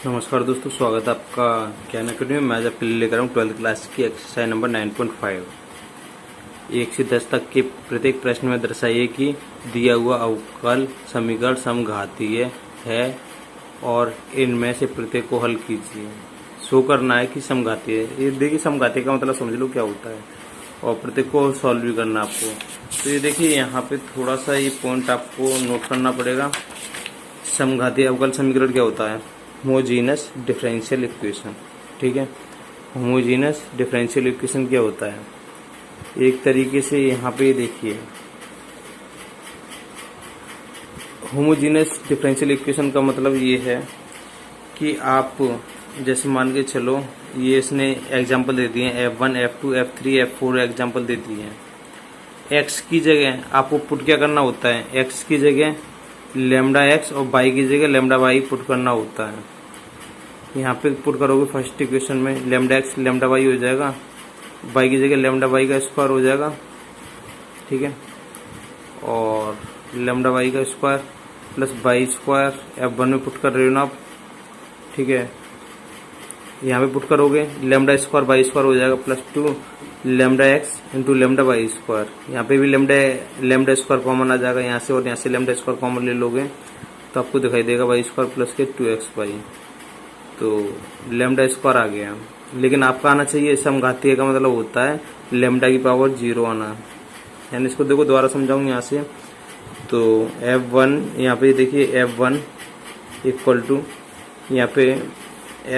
नमस्कार दोस्तों, स्वागत है आपका ज्ञान अकेडमी में। मैं आज आपके लिए लेकर आऊँ 12th क्लास की एक्सरसाइज नंबर 9.5। 1 से 10 तक के प्रत्येक प्रश्न में दर्शाइए कि दिया हुआ अवकल समीकरण समघातीय है और इनमें से प्रत्येक को हल कीजिए। शो करना है कि समघातीय है। ये देखिए, समघातीय का मतलब समझ लो क्या होता है और प्रत्येक को सॉल्व भी करना आपको। तो ये देखिए, यहाँ पे थोड़ा सा ये पॉइंट आपको नोट करना पड़ेगा। समघातीय अवकल समीकरण क्या होता है? Homogeneous differential equation. ठीक है, होमोजीनस डिफरेंशियल इक्वेशन क्या होता है? एक तरीके से यहाँ पे देखिए, होमोजीनस डिफरेंशियल इक्वेशन का मतलब ये है कि आप जैसे मान के चलो, ये इसने एग्जांपल दे दिए हैं F1, F2, F3, F4 example दे दिए हैं। x की जगह आपको पुट क्या करना होता है? x की जगह लैम्डा x और y की जगह लैम्डा y पुट करना होता है। यहाँ पे पुट करोगे फर्स्ट इक्वेशन में लैम्डा x लैम्डा y हो जाएगा, y की जगह लैम्डा y का स्क्वायर हो जाएगा। ठीक है, और लैम्डा y का square plus y square F1 में पुट कर रहे हो ना आप। ठीक है, यहाँ पे पुट करोगे लैम्डा स्क्वायर y स्क्वायर हो जाएगा plus 2 lambda x into lambda y square. यहाँ पे भी लैम्डा स्क्वायर कॉमन आ जाएगा यहाँ से, और यहाँ से लैम्डा स्क्वायर कॉमन ले लोगे तो आपको दिखाई देगा y स्क्वायर प्लस के 2xy। तो लैम्डा स्क्वायर आ गया, लेकिन आपका आना चाहिए समघातीय का मतलब होता है लैम्डा की पावर 0 आना। यानी इसको देखो, दोबारा समझाऊंगा यहाँ से। तो F1 यहाँ पे देखिए, F1 इक्वल टू यहाँ पे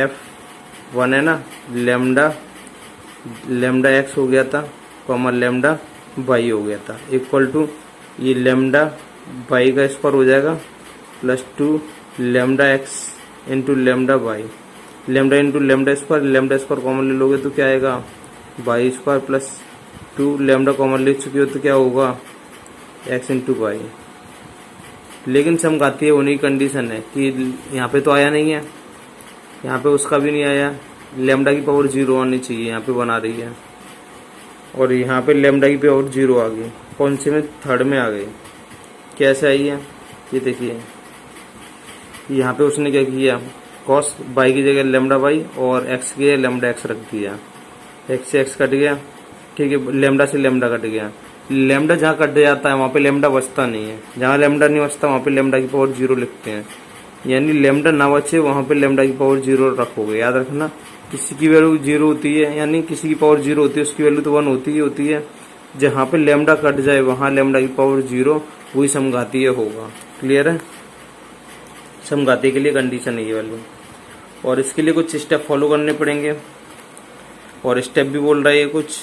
F1 है ना, लैम्डा x हो गया था कॉमन लैम्डा y हो गया था, इक्वल टू ये लैम्डा y का स्क्वायर हो जाएगा plus 2 lambda x into lambda y। Lambda into lambda square common ले लोगे तो क्या आएगा? y square plus 2 lambda common ले चुके हो तो क्या होगा? x into Y. लेकिन समघातीय होने की कंडीशन है कि यहाँ पे तो आया नहीं है, यहाँ पे उसका भी नहीं आया, लैम्डा की पावर 0 आनी चाहिए, यहाँ पे बना रही है, और यहाँ पे लैम्डा की पावर 0 आ गई। कौन से में? थर्ड में आ गई। कैसे आई है? ये देखिए, यहाँ पे उसने क्या किया, कॉस y की जगह लैम्डा y और x की जगह लैम्डा x रख दिया। x से x कट गया, ठीक है, लैम्डा से लैम्डा कट गया। लैम्डा जहाँ कट जाता है वहाँ पे लैम्डा बचता नहीं है, जहाँ लैम्डा नहीं बचता वहाँ पे लैम्डा की पावर 0 लिखते हैं। यानी लैम्डा ना बचे वहाँ पे लैम्डा की पावर 0 रखोगे। याद रखना, किसी की वैल्यू 0 होती है, यानी किसी की पावर 0 होती है, उसकी वैल्यू तो 1 होती ही होती है। जहाँ पे लैम्डा कट जाए वहाँ लैम्डा की पावर 0, वही समघातीय होगा। क्लियर है? समघातीय के लिए कंडीशन है ये वाली, और इसके लिए कुछ स्टेप फॉलो करने पड़ेंगे, और स्टेप भी बोल रहा है कुछ,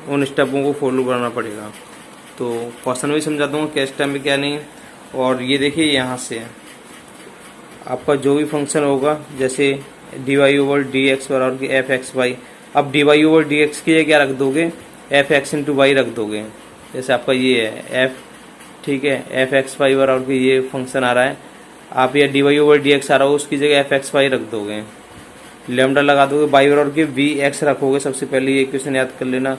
उन स्टेपों को फॉलो करना पड़ेगा। तो क्वेश्चन भी समझा दूंगा क्या स्टेप में क्या नहीं। और ये देखिए, यहाँ से आपका जो भी फंक्शन होगा, जैसे dy ओवर डी एक्स बराबर की एफ एक्स वाई। अब dy ओवर डी एक्स की क्या रख दोगे? एफ एक्स इंटू वाई रख दोगे। जैसे आपका ये है एफ, ठीक है, एफ एक्स वाई बराबर की ये फंक्शन आ रहा है, आप ये dy ओवर डी एक्स आ रहा हो उसकी जगह एफ एक्स वाई रख दोगे, लैम्डा लगा दोगे, y बराबर की वी एक्स रखोगे। सबसे पहले ये इक्वेशन याद कर लेना,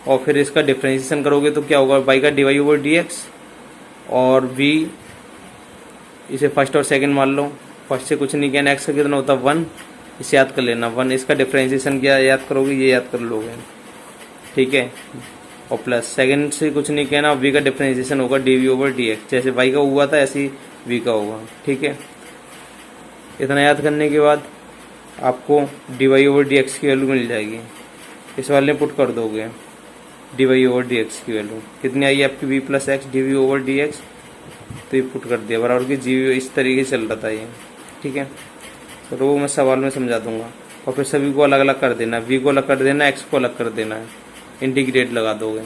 और फिर इसका डिफरेंशिएशन करोगे तो क्या होगा? y का dy ओवर डी एक्स और v, इसे फर्स्ट और सेकंड मान लो। फर्स्ट से कुछ नहीं कहना, x का कितना होता है 1, इसे याद कर लेना 1। इसका डिफरेंशिएशन क्या याद करोगे? ये याद कर लोगे, ठीक है। और प्लस सेकंड से कुछ नहीं कहना, v का डिफरेंशिएशन होगा dv ओवर dx। जैसे y का हुआ था ऐसे ही v का होगा, ठीक है। इतना याद करने के बाद आपको dy ओवर dx की वैल्यू मिल जाएगी। इस वाले में पुट कर दोगे dy ओवर dx की वैल्यू कितनी आई आपकी? v plus x dv over dx। तो ये पुट कर दिया बराबर की g। इस तरीके से चल रहा था ये, ठीक है। तो वो मैं सवाल में समझा दूंगा, और फिर सभी को अलग अलग कर देना, v को अलग कर देना, x को अलग कर देना है, इंटीग्रेट लगा दोगे,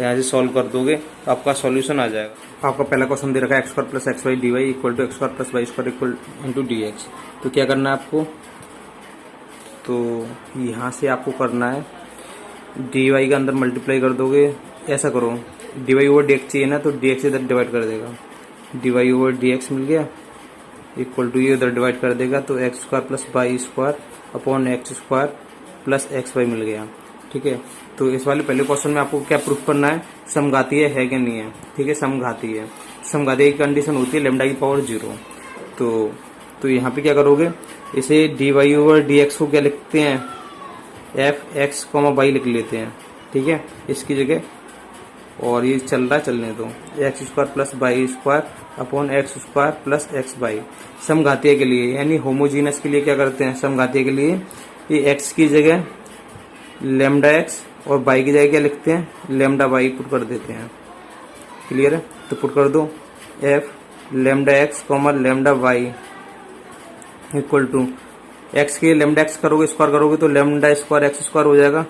यहाँ से सॉल्व कर दोगे तो आपका सॉल्यूशन आ जाएगा। आपका पहला क्वेश्चन दे रखा है x square plus x Y D Y equal to x square plus Y square equal into D x. तो क्या करना है आपको? तो यहाँ से आपको करना है डी वाई के अंदर मल्टीप्लाई कर दोगे। ऐसा करो, d Y over D x चाहिए ना, तो डी एक्स इधर डिवाइड कर देगा, d Y over D x मिल गया इक्वल टू ये उधर डिवाइड कर देगा, तो x square plus Y square upon x square plus x y मिल गया, ठीक है। तो इस वाले पहले क्वेश्चन में आपको क्या प्रूफ करना है? समघातीय है कि नहीं है, ठीक है, समघातीय है। समघातीय की कंडीशन होती है लैम्डा की पावर 0। तो तो यहाँ पे क्या करोगे, इसे dy ओवर dx को क्या लिखते हैं, एफ एक्स कॉमा वाई लिख लेते हैं, ठीक है, इसकी जगह। और ये चल रहा है, चलने दो, x square plus Y square upon x square plus x y. समघातीय के लिए यानी होमोजीनस के लिए क्या करते हैं, समघातीय के लिए ये एक्स की जगह लेमडा एक्स और वाई की जगह क्या लिखते हैं, लेमडा वाई पुट कर देते हैं। क्लियर है? तो पुट कर दो F lambda x comma lambda Y equal to x के लेमडा एक्स करोगे स्क्वायर करोगे तो लेमडा स्क्वायर एक्स स्क्वायर हो जाएगा,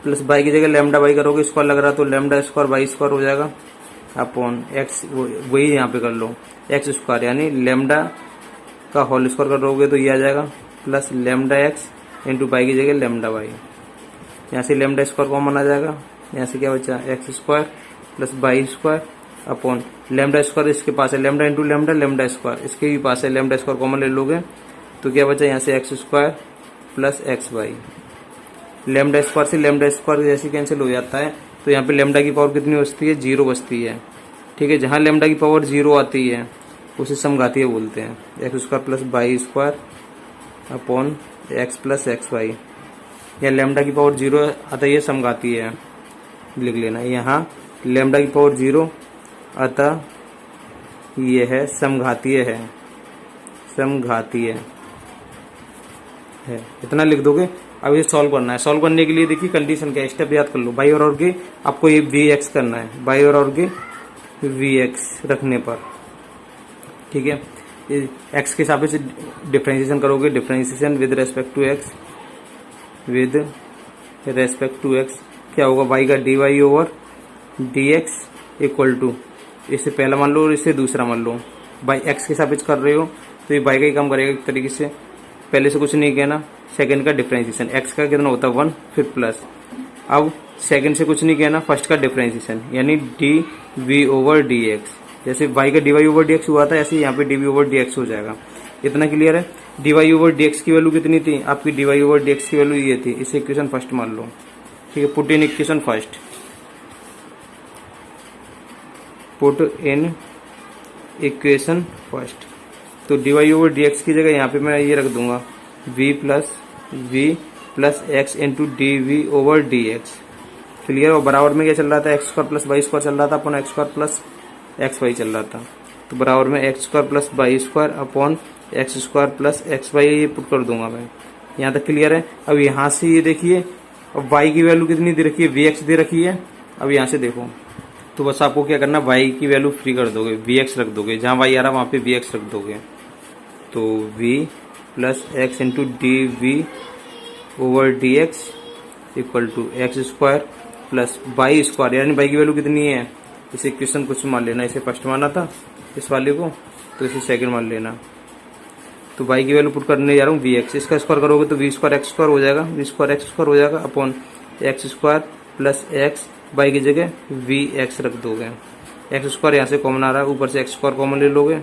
प्लस वाई की जगह लेमडा वाई करोगे स्क्वायर लग रहा तो लेमडा स्क्वायर वाई स्क्वायर हो जाएगा अपॉन एक्स, वही यहाँ पे कर लो एक्स स्क्वायर यानी लेमडा का होल स्क्वायर करोगे तो ये आ जाएगा plus lambda X into Y की जगह लेमडा वाई। यहाँ से लेमडा स्क्वायर कॉमन आ जाएगा, यहाँ से क्या बचा X square plus Y square upon lambda square इसके पास है, lambda into lambda lambda square इसके भी पास है, लेमडा स्क्वायर कॉमन ले लोगे तो क्या बचा यहाँ से X square plus x Y. Lambda square से लेमडा स्क्वायर जैसे कैंसिल हो जाता है तो यहाँ पे लेमडा की पावर कितनी बचती है, 0 बचती है, ठीक है। जहाँ लेमडा की पावर 0 आती है उसे समघातीय बोलते हैं, X square plus Y square upon x plus x Y. या लेमडा की पावर 0 आता है, ये समघातीय है, लिख लेना। यहाँ लेमडा की पावर 0 अतः ये है समघातीय है, समघातीय है, इतना लिख दोगे। अब ये सॉल्व करना है, सॉल्व करने के लिए देखिए कंडीशन क्या है, स्टेप याद कर लो। बाई और के आपको ये वी एक्स करना है, बाई और के वी एक्स रखने पर, ठीक है। ये एक्स के हिसाब से डिफरेंशिएशन करोगे, differentiation with respect to X, with respect to X क्या होगा, वाई का D Y over D x equal to, इसे पहला मान लो और इसे दूसरा मान लो। बाई एक्स के हिसाब से कर रहे हो तो ये बाई का ही काम करेगा एक तरीके से, पहले से कुछ नहीं कहना। सेकंड का डिफरेंशिएशन, एक्स का कितना होता है 1 फिर प्लस, अब सेकंड से कुछ नहीं कहना, फर्स्ट का डिफरेंशिएशन यानी D we over D X. जैसे वाई का D Y over D X हुआ था ऐसे यहाँ पे D we over D x हो जाएगा। इतना क्लियर है? D Y over D x की वैल्यू कितनी थी आपकी, D Y over D x की वैल्यू ये थी, इसे इक्वेशन फर्स्ट मान लो, ठीक है। Put in equation first, put in equation first. तो D Y over D x की जगह यहाँ पे मैं ये रख दूंगा v plus x into D we over D X. Clear? और बराबर में क्या चल रहा था, X square plus Y square चल रहा था upon x square plus x Y चल रहा था, तो बराबर में x square plus Y square upon x square plus x Y ये पुट कर दूंगा मैं। यहाँ तक क्लियर है? अब यहाँ से ये देखिए, अब वाई की वैल्यू कितनी दे रखी है, वी एक्स दे रखी है। अब यहाँ से देखो तो बस आपको क्या करना, वाई की वैल्यू फ्री कर दोगे, वी एक्स रख दोगे, जहाँ वाई आ रहा वहाँ पे वी एक्स रख दोगे। तो v plus x into D we over D x equal to x square plus Y square, यानी वाई की वैल्यू कितनी है, इसे इक्वेशन कुछ मान लेना, इसे फर्स्ट माना था इस वाले को तो इसे सेकंड मान लेना। तो वाई की वैल्यू पुट करने जा रहा हूँ वी एक्स, इसका स्क्वायर करोगे तो वी स्क्वायर एक्स स्क्वायर हो जाएगा, वी स्क्वायर एक्स स्क्वायर हो जाएगा upon x square plus x, Y की जगह वी एक्स रख दोगे। एक्स स्क्वायर यहाँ से कॉमन आ रहा है, ऊपर से एक्स स्क्वायर कॉमन ले लोगे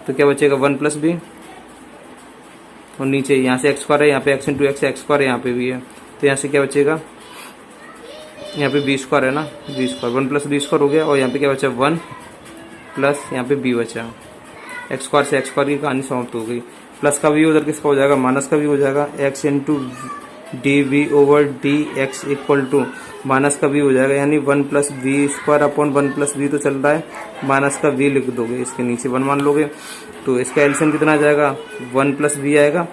तो क्या बचेगा 1 प्लस बी, और नीचे यहाँ से एक्स स्क्वायर है, यहाँ पे एक्स इंटू एक्स स्क्वायर यहाँ पे भी है, तो यहाँ से क्या बचेगा, यहाँ पे बी स्क्वायर है ना, B square 1 plus B square हो गया, और यहाँ पे क्या बचा 1 प्लस यहाँ पे बी बचा। एक्स स्क्वायर से एक्स स्क्वायर की कहानी समाप्त हो गई। प्लस का भी उधर किसका हो जाएगा, माइनस का भी हो जाएगा, X into D we over D x equal to minus का भी हो जाएगा, यानी 1 plus we square upon 1 plus V तो चल रहा है, माइनस का वी लिख दोगे, इसके नीचे 1 मान लोगे तो इसका एलसीएम कितना आ जाएगा, 1 प्लस वी आएगा,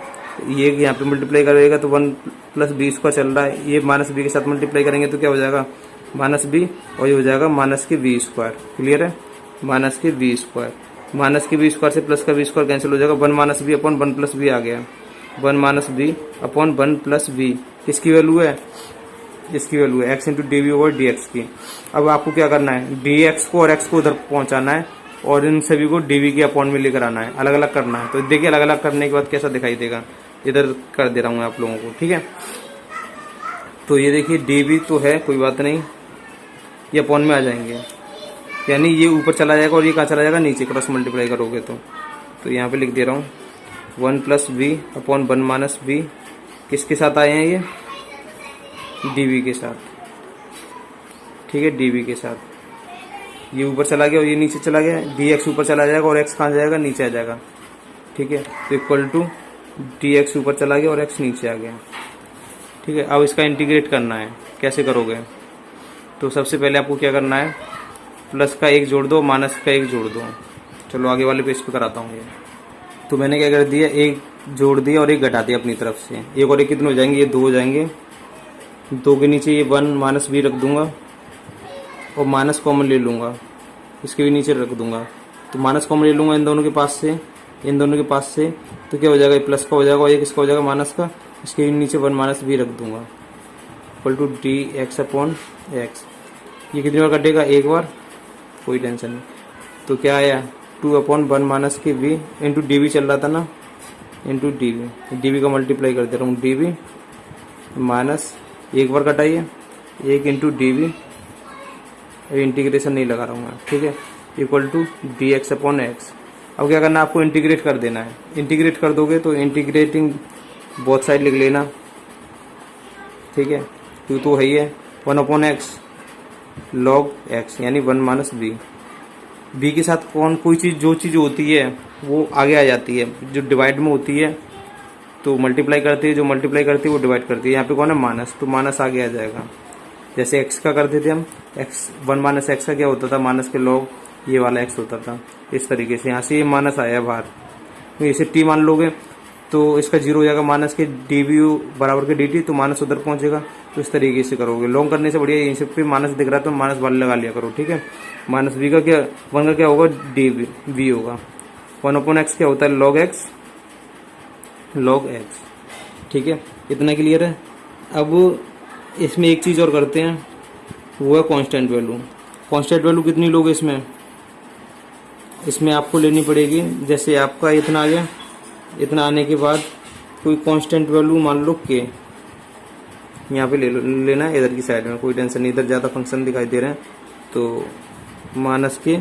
ये यहाँ पे मल्टीप्लाई करेगा तो 1 प्लस बी स्क्वायर चल रहा है, ये माइनस बी के साथ मल्टीप्लाई करेंगे तो क्या हो जाएगा माइनस बी, और ये हो जाएगा माइनस के बी स्क्वायर। क्लियर है? माइनस के बी स्क्वायर, माइनस के बी स्क्वायर से प्लस का बी स्क्वायर कैंसिल हो जाएगा, 1 minus b upon 1 plus b आ गया, 1 minus b upon 1 plus b, किसकी वैल्यू है, इसकी वैल्यू है x into D we over D x की। अब आपको क्या करना है, डी एक्स को और एक्स को उधर पहुंचाना है और इन सभी को डी वी के अपॉन में लेकर आना है, अलग अलग करना है। तो देखिए अलग अलग करने के बाद कैसा दिखाई देगा, इधर कर दे रहा हूँ आप लोगों को, ठीक है। तो ये देखिए डी वी तो है, कोई बात नहीं, ये अपॉन में आ जाएंगे, यानी ये ऊपर चला जाएगा और ये कहाँ चला जाएगा, नीचे क्रॉस मल्टीप्लाई करोगे तो यहाँ पे लिख दे रहा हूँ 1 plus V upon 1 minus V, किसके साथ आए हैं ये, डीवी के साथ, ठीक है, डीवी के साथ। ये ऊपर चला गया और ये नीचे चला गया, डी एक्स ऊपर चला जाएगा और एक्स कहाँ जाएगा, नीचे आ जाएगा, ठीक है। तो इक्वल टू डी एक्स ऊपर चला गया और एक्स नीचे आ गया, ठीक है। अब इसका इंटीग्रेट करना है, कैसे करोगे? तो सबसे पहले आपको क्या करना है, प्लस का एक जोड़ दो, माइनस का एक जोड़ दो। चलो आगे वाले पेज पे कराता हूँ ये। तो मैंने क्या कर दिया, एक जोड़ दिया और एक घटा दिया अपनी तरफ से। एक और एक कितने हो जाएंगे, ये 2 हो जाएंगे। 2 के नीचे ये 1 माइनस बी रख दूंगा और माइनस कॉमन ले लूँगा, इसके भी नीचे रख दूंगा। तो माइनस कॉमन ले लूँगा इन दोनों के पास से, इन दोनों के पास से। तो क्या हो जाएगा, प्लस का हो जाएगा और एक इसका हो जाएगा माइनस का, इसके भी नीचे 1 माइनस बी रख दूंगा, equal to D x upon X. ये कितनी बार कटेगा, एक बार, कोई टेंशन नहीं। तो क्या आया, 2 अपॉन 1 माइनस के बी इंटू डी बी चल रहा था ना, into D B. D B का मल्टीप्लाई कर दे रहा हूँ, डी बी माइनस एक बार कटाइए, 1 इंटू डी बी, इंटीग्रेशन नहीं लगा रहा हूँ मैं, ठीक है, equal to D x upon X. अब क्या करना है, आपको इंटीग्रेट कर देना है। इंटीग्रेट कर दोगे तो इंटीग्रेटिंग बोथ साइड लिख लेना, ठीक है। क्यों तो है ही है, 1 अपॉन एक्स लॉग एक्स यानी 1 माइनस बी। बी के साथ कोई चीज़, जो चीज़ होती है वो आगे आ जाती है, जो डिवाइड में होती है तो मल्टीप्लाई करती है, जो मल्टीप्लाई करती है वो डिवाइड करती है। यहाँ पे कौन है, माइनस, तो माइनस आगे आ जाएगा। जैसे एक्स का करते थे हम, एक्स 1 माइनस एक्स का क्या होता था, माइनस के लॉग ये वाला एक्स होता था। इस तरीके से यहाँ से ये माइनस आया बाहर, तो इसे टी मान लोगे तो इसका 0 हो जाएगा, माइनस के डी वी बराबर के डी टी, तो माइनस उधर पहुंचेगा। तो इस तरीके से करोगे। लॉन्ग करने से बढ़िया इन सब पे माइनस दिख रहा है तो माइनस वाले लगा लिया करो, ठीक है। माइनस बी का क्या, 1 का क्या होगा, डी बी होगा। 1 अपॉन एक्स क्या होता है, लॉग एक्स, लॉग एक्स, ठीक है। इतना क्लियर है। अब इसमें एक चीज़ और करते हैं, वो है कांस्टेंट वैल्यू। कांस्टेंट वैल्यू कितनी लोगे इसमें, इसमें आपको लेनी पड़ेगी, जैसे आपका इतना आ गया, इतना आने के बाद कोई कांस्टेंट वैल्यू मान लो के, यहाँ पे लेना है इधर की साइड में, कोई टेंशन नहीं, इधर ज़्यादा फंक्शन दिखाई दे रहे हैं तो माइनस के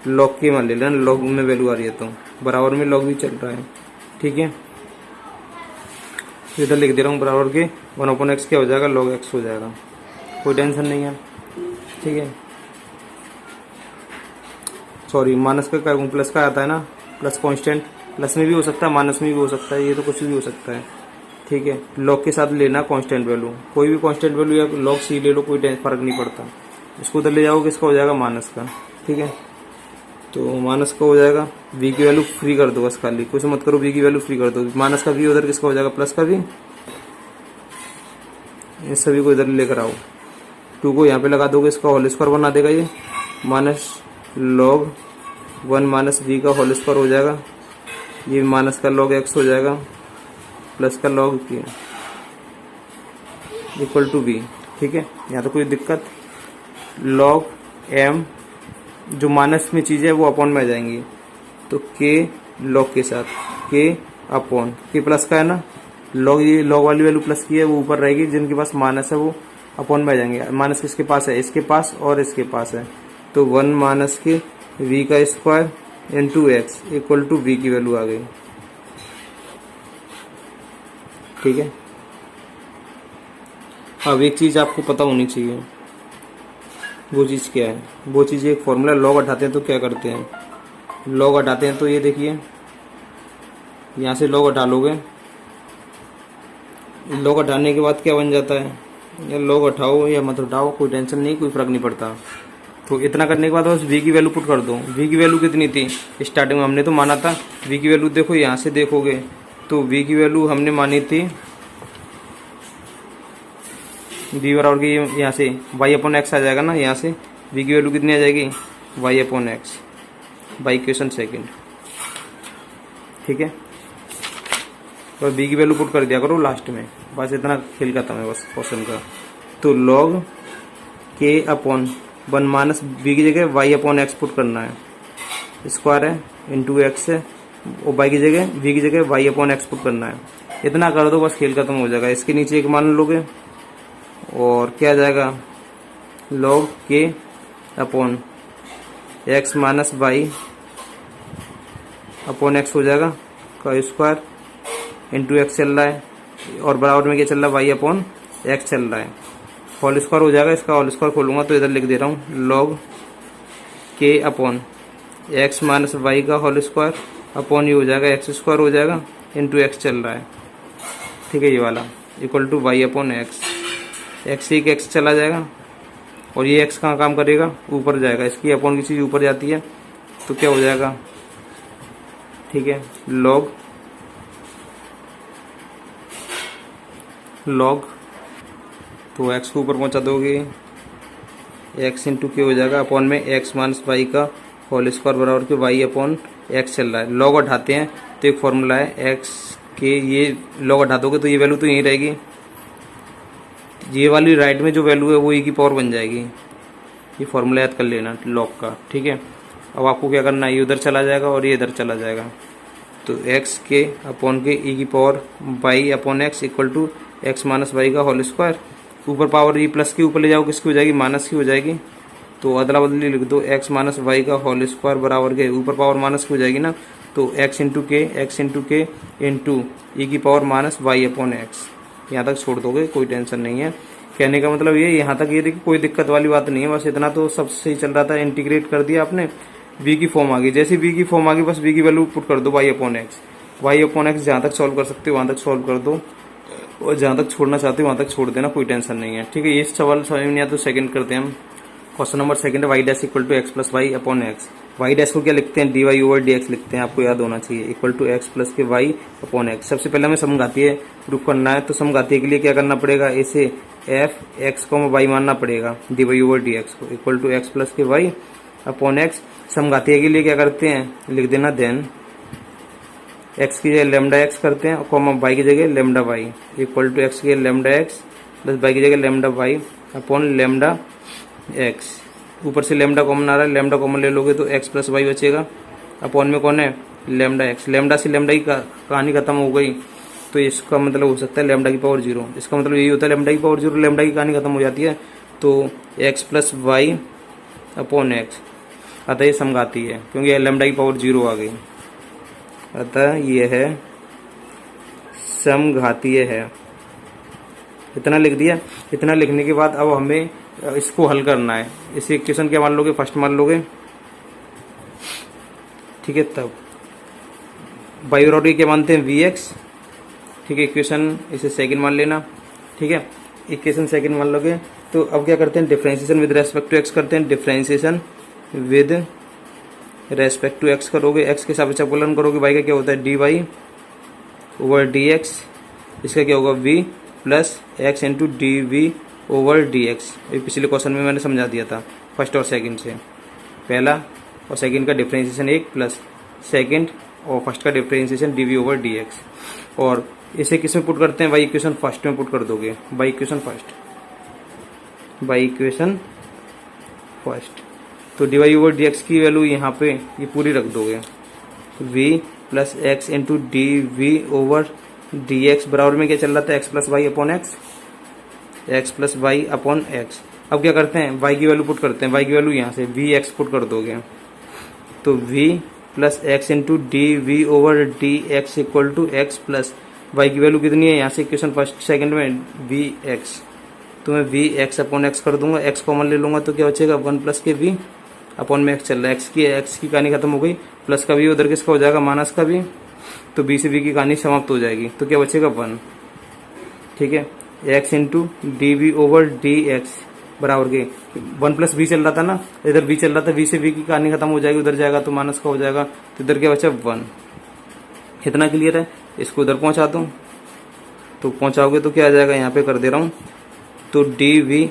लॉग के मान ले लेना, लॉग में वैल्यू आ रही है तो बराबर में लॉग भी चल रहा है, ठीक है। इधर लिख दे रहा हूँ बराबर के 1 अपॉन एक्स क्या हो जाएगा, लॉग एक्स हो जाएगा, कोई टेंशन नहीं है, ठीक है। सॉरी, माइनस का करूँ, प्लस का आता है ना, प्लस कांस्टेंट, प्लस में भी हो सकता है माइनस में भी हो सकता है, ये तो कुछ भी हो सकता है, ठीक है। लॉग के साथ लेना कांस्टेंट वैल्यू, कोई भी कांस्टेंट वैल्यू या लॉग सी ले लो, कोई फर्क नहीं पड़ता। इसको उधर ले जाओगे, इसका हो जाएगा माइनस का, ठीक है। तो माइनस का हो जाएगा, वी की वैल्यू फ्री कर दो बस, खाली कुछ मत करो, वी की वैल्यू फ्री कर दो। माइनस का वी उधर किसका हो जाएगा, प्लस का वी, इस सभी को इधर लेकर आओ। 2 को यहाँ पे लगा दोगे, इसका होल स्क्वायर बना देगा ये, माइनस लॉग 1 माइनस वी का होल स्क्वायर हो जाएगा, ये माइनस का लॉग एक्स हो जाएगा, प्लस का लॉग की इक्वल टू वी, ठीक है। यहाँ तो कोई दिक्कत, लॉग एम जो माइनस में चीज़ है वो अपॉन में आ जाएंगी, तो के लॉग के साथ के अपॉन के प्लस का है ना, लॉग ये लॉग वाली वैल्यू प्लस की है वो ऊपर रहेगी, जिनके पास माइनस है वो अपॉन में आ जाएंगे। माइनस किसके पास है, इसके पास और इसके पास है, तो 1 माइनस के वी का square into X equal to V की वैल्यू आ गई, ठीक है। अब एक चीज़ आपको पता होनी चाहिए, वो चीज़ क्या है, वो चीज़ एक फॉर्मूला, लॉग हटाते हैं तो क्या करते हैं, लॉग हटाते हैं तो ये देखिए, यहाँ से लॉग हटा लोगे, लॉग हटाने के बाद क्या बन जाता है, या लॉग हटाओ या मत हटाओ कोई टेंशन नहीं, कोई फर्क नहीं पड़ता। तो इतना करने के बाद बस वी की वैल्यू पुट कर दो। वी की वैल्यू कितनी थी, स्टार्टिंग में हमने तो माना था, वी की वैल्यू देखो यहाँ से देखोगे तो वी की वैल्यू हमने मानी थी वी बराबर की, यहाँ से वाई अपॉन एक्स आ जाएगा ना, यहाँ से वी की वैल्यू कितनी आ जाएगी, Y upon X by equation second, ठीक है। तो वी की वैल्यू पुट कर दिया करो लास्ट में, बस इतना खेल खत्म है बस क्वेश्चन का। तो लॉग के अपॉन 1 माइनस वी की जगह वाई अपॉन एक्स पुट करना है, स्क्वायर है इंटू एक्स है, और वाई की जगह वी की जगह वाई अपॉन एक्स पुट करना है। इतना कर दो बस खेल खत्म हो जाएगा। इसके नीचे एक मान लोगे और क्या आ जाएगा, लॉग के upon x minus Y upon x हो जाएगा का स्क्वायर इंटू एक्स चल रहा है, और बराबर में क्या चल रहा है, वाई अपॉन एक्स चल रहा है, होल स्क्वायर हो जाएगा। इसका होल स्क्वायर खोलूंगा तो इधर लिख दे रहा हूँ, लॉग के अपॉन एक्स माइनस वाई का होल स्क्वायर अपॉन ये हो जाएगा एक्स स्क्वायर हो जाएगा इंटू एक्स चल रहा है, ठीक है, ये वाला equal to Y upon X. X एक एक्स चला जाएगा और ये एक्स कहाँ काम करेगा, ऊपर जाएगा, इसकी अपॉन की चीज़ ऊपर जाती है तो क्या हो जाएगा, ठीक है, लॉग तो एक्स को ऊपर पहुंचा दोगे, एक्स इंटू के हो जाएगा अपॉन में एक्स माइनस वाई का होल स्क्वायर बराबर के वाई अपॉन एक्स चल रहा है। लॉग उठाते हैं तो एक फॉर्मूला है एक्स के, ये लॉग उठा दोगे तो ये वैल्यू तो यहीं रहेगी, ये वाली राइट में जो वैल्यू है वो ई की पावर बन जाएगी। ये फॉर्मूला याद कर लेना लॉग का, ठीक है। अब आपको क्या करना है, ये उधर चला जाएगा और ये इधर चला जाएगा, तो एक्स के अपॉन के ई की power Y upon x equal to X minus Y का होल स्क्वायर। ऊपर पावर ये प्लस के ऊपर ले जाओ किसकी हो जाएगी, माइनस की हो जाएगी, तो अदला बदली लिख दो एक्स माइनस वाई का होल स्क्वायर बराबर के ऊपर पावर माइनस की हो जाएगी ना, तो एक्स इंटू के इंटू ई की power minus Y upon X. यहाँ तक छोड़ दोगे, कोई टेंशन नहीं है। कहने का मतलब ये यहाँ तक ये देखिए कोई दिक्कत वाली बात नहीं है, बस इतना तो सब सही चल रहा था। इंटीग्रेट कर दिया आपने, v की फॉर्म आ गई, जैसे v की फॉर्म आ गई बस v की वैल्यू पुट कर दो y अपॉन एक्स जहाँ तक सॉल्व कर सकते हो वहाँ तक सॉल्व कर दो, और जहाँ तक छोड़ना चाहते हो वहाँ तक छोड़ देना, कोई टेंशन नहीं है, ठीक है। ये सवाल समझ में नहीं आया तो सेकंड करते हैं हम। क्वेश्चन नंबर सेकंड है Y dash equal to X plus Y upon X. Y dash को क्या लिखते हैं, D Y over D X लिखते हैं, आपको याद होना चाहिए, इक्वल टू एक्स प्लस के वाई अपॉन एक्स। सबसे पहले हमें समघातीय प्रूफ करना है, तो समघातीय के लिए क्या करना पड़ेगा, इसे एफ एक्स को वाई मानना पड़ेगा, D Y over D x को इक्वल टू एक्स प्लस के वाई अपॉन एक्स। समघातीय के लिए क्या करते हैं, लिख देना देन एक्स की जगह लेमडा एक्स करते हैं, कॉमा वाई की जगह lambda Y equal to X की जगह लेमडा एक्स प्लस वाई की जगह lambda Y upon lambda X. ऊपर से लेमडा कॉमन आ रहा है, लेमडा कॉमन ले लोगे तो एक्स प्लस वाई बचेगा, अपॉन में कौन है, लेमडा एक्स। लेमडा से लेमडा की कहानी खत्म हो गई, तो इसका मतलब हो सकता है लेमडा की पावर जीरो। इसका मतलब यही होता है लेमडा की पावर जीरो, लेमडा की कहानी खत्म हो जाती है, तो X plus Y upon X. अतः ये समघाती है क्योंकि लेमडा की पावर जीरो आ गई, अतः यह है समघातीय है। इतना लिख दिया। इतना लिखने के बाद अब हमें इसको हल करना है। इस इक्वेशन क्या मान लोगे, फर्स्ट मान लोगे, ठीक है। तब बाई बराबर क्या मानते हैं, वी एक्स, ठीक है। इक्वेशन इसे सेकंड मान लेना, ठीक है। इक्वेशन सेकंड मान लोगे तो अब क्या करते हैं, differentiation with respect to X करते हैं। Differentiation with respect to x करोगे, एक्स के साथ अवकलन करोगे, वाई का क्या होता है, D Y over D x, इसका क्या होगा, V plus x into D we over D X. पिछले क्वेश्चन में मैंने समझा दिया था फर्स्ट और सेकंड से, पहला और सेकंड का डिफरेंशिएशन एक प्लस सेकंड और फर्स्ट का differentiation D we over D x. और इसे किस में पुट करते हैं, वाई इक्वेशन फर्स्ट में पुट कर दोगे, वाई इक्वेशन फर्स्ट, तो D Y over D x की वैल्यू यहाँ पे ये पूरी रख दोगे, v plus x into D we over D x बराबर में क्या चल रहा था, X plus Y upon X, X plus Y upon X. अब क्या करते हैं, y की वैल्यू पुट करते हैं, y की वैल्यू यहाँ से वी एक्स पुट कर दोगे, तो v plus x into D we over D x equal to X plus Y की वैल्यू कितनी है, यहाँ से इक्वेशन फर्स्ट सेकंड में वी एक्स, तो मैं वी एक्स अपॉन एक्स कर दूंगा, एक्स कॉमन ले लूंगा तो क्या बचेगा, वन प्लस के वी अपॉन में एक्स चल रहा है, एक्स की कहानी खत्म हो गई, प्लस का भी उधर किसका हो जाएगा, माइनस का भी, तो बी से बी की कहानी समाप्त हो जाएगी, तो क्या बचेगा, वन, ठीक है। X into D we over D x बराबर के वन प्लस बी चल रहा था ना, इधर बी चल रहा था, बी से बी की कहानी खत्म हो जाएगी, उधर जाएगा तो माइनस का हो जाएगा, तो इधर क्या बचा, वन। इतना क्लियर है। इसको उधर पहुंचा दूं तो पहुंचाओगे तो क्या आ जाएगा, यहाँ पे कर दे रहा हूँ, तो डी वी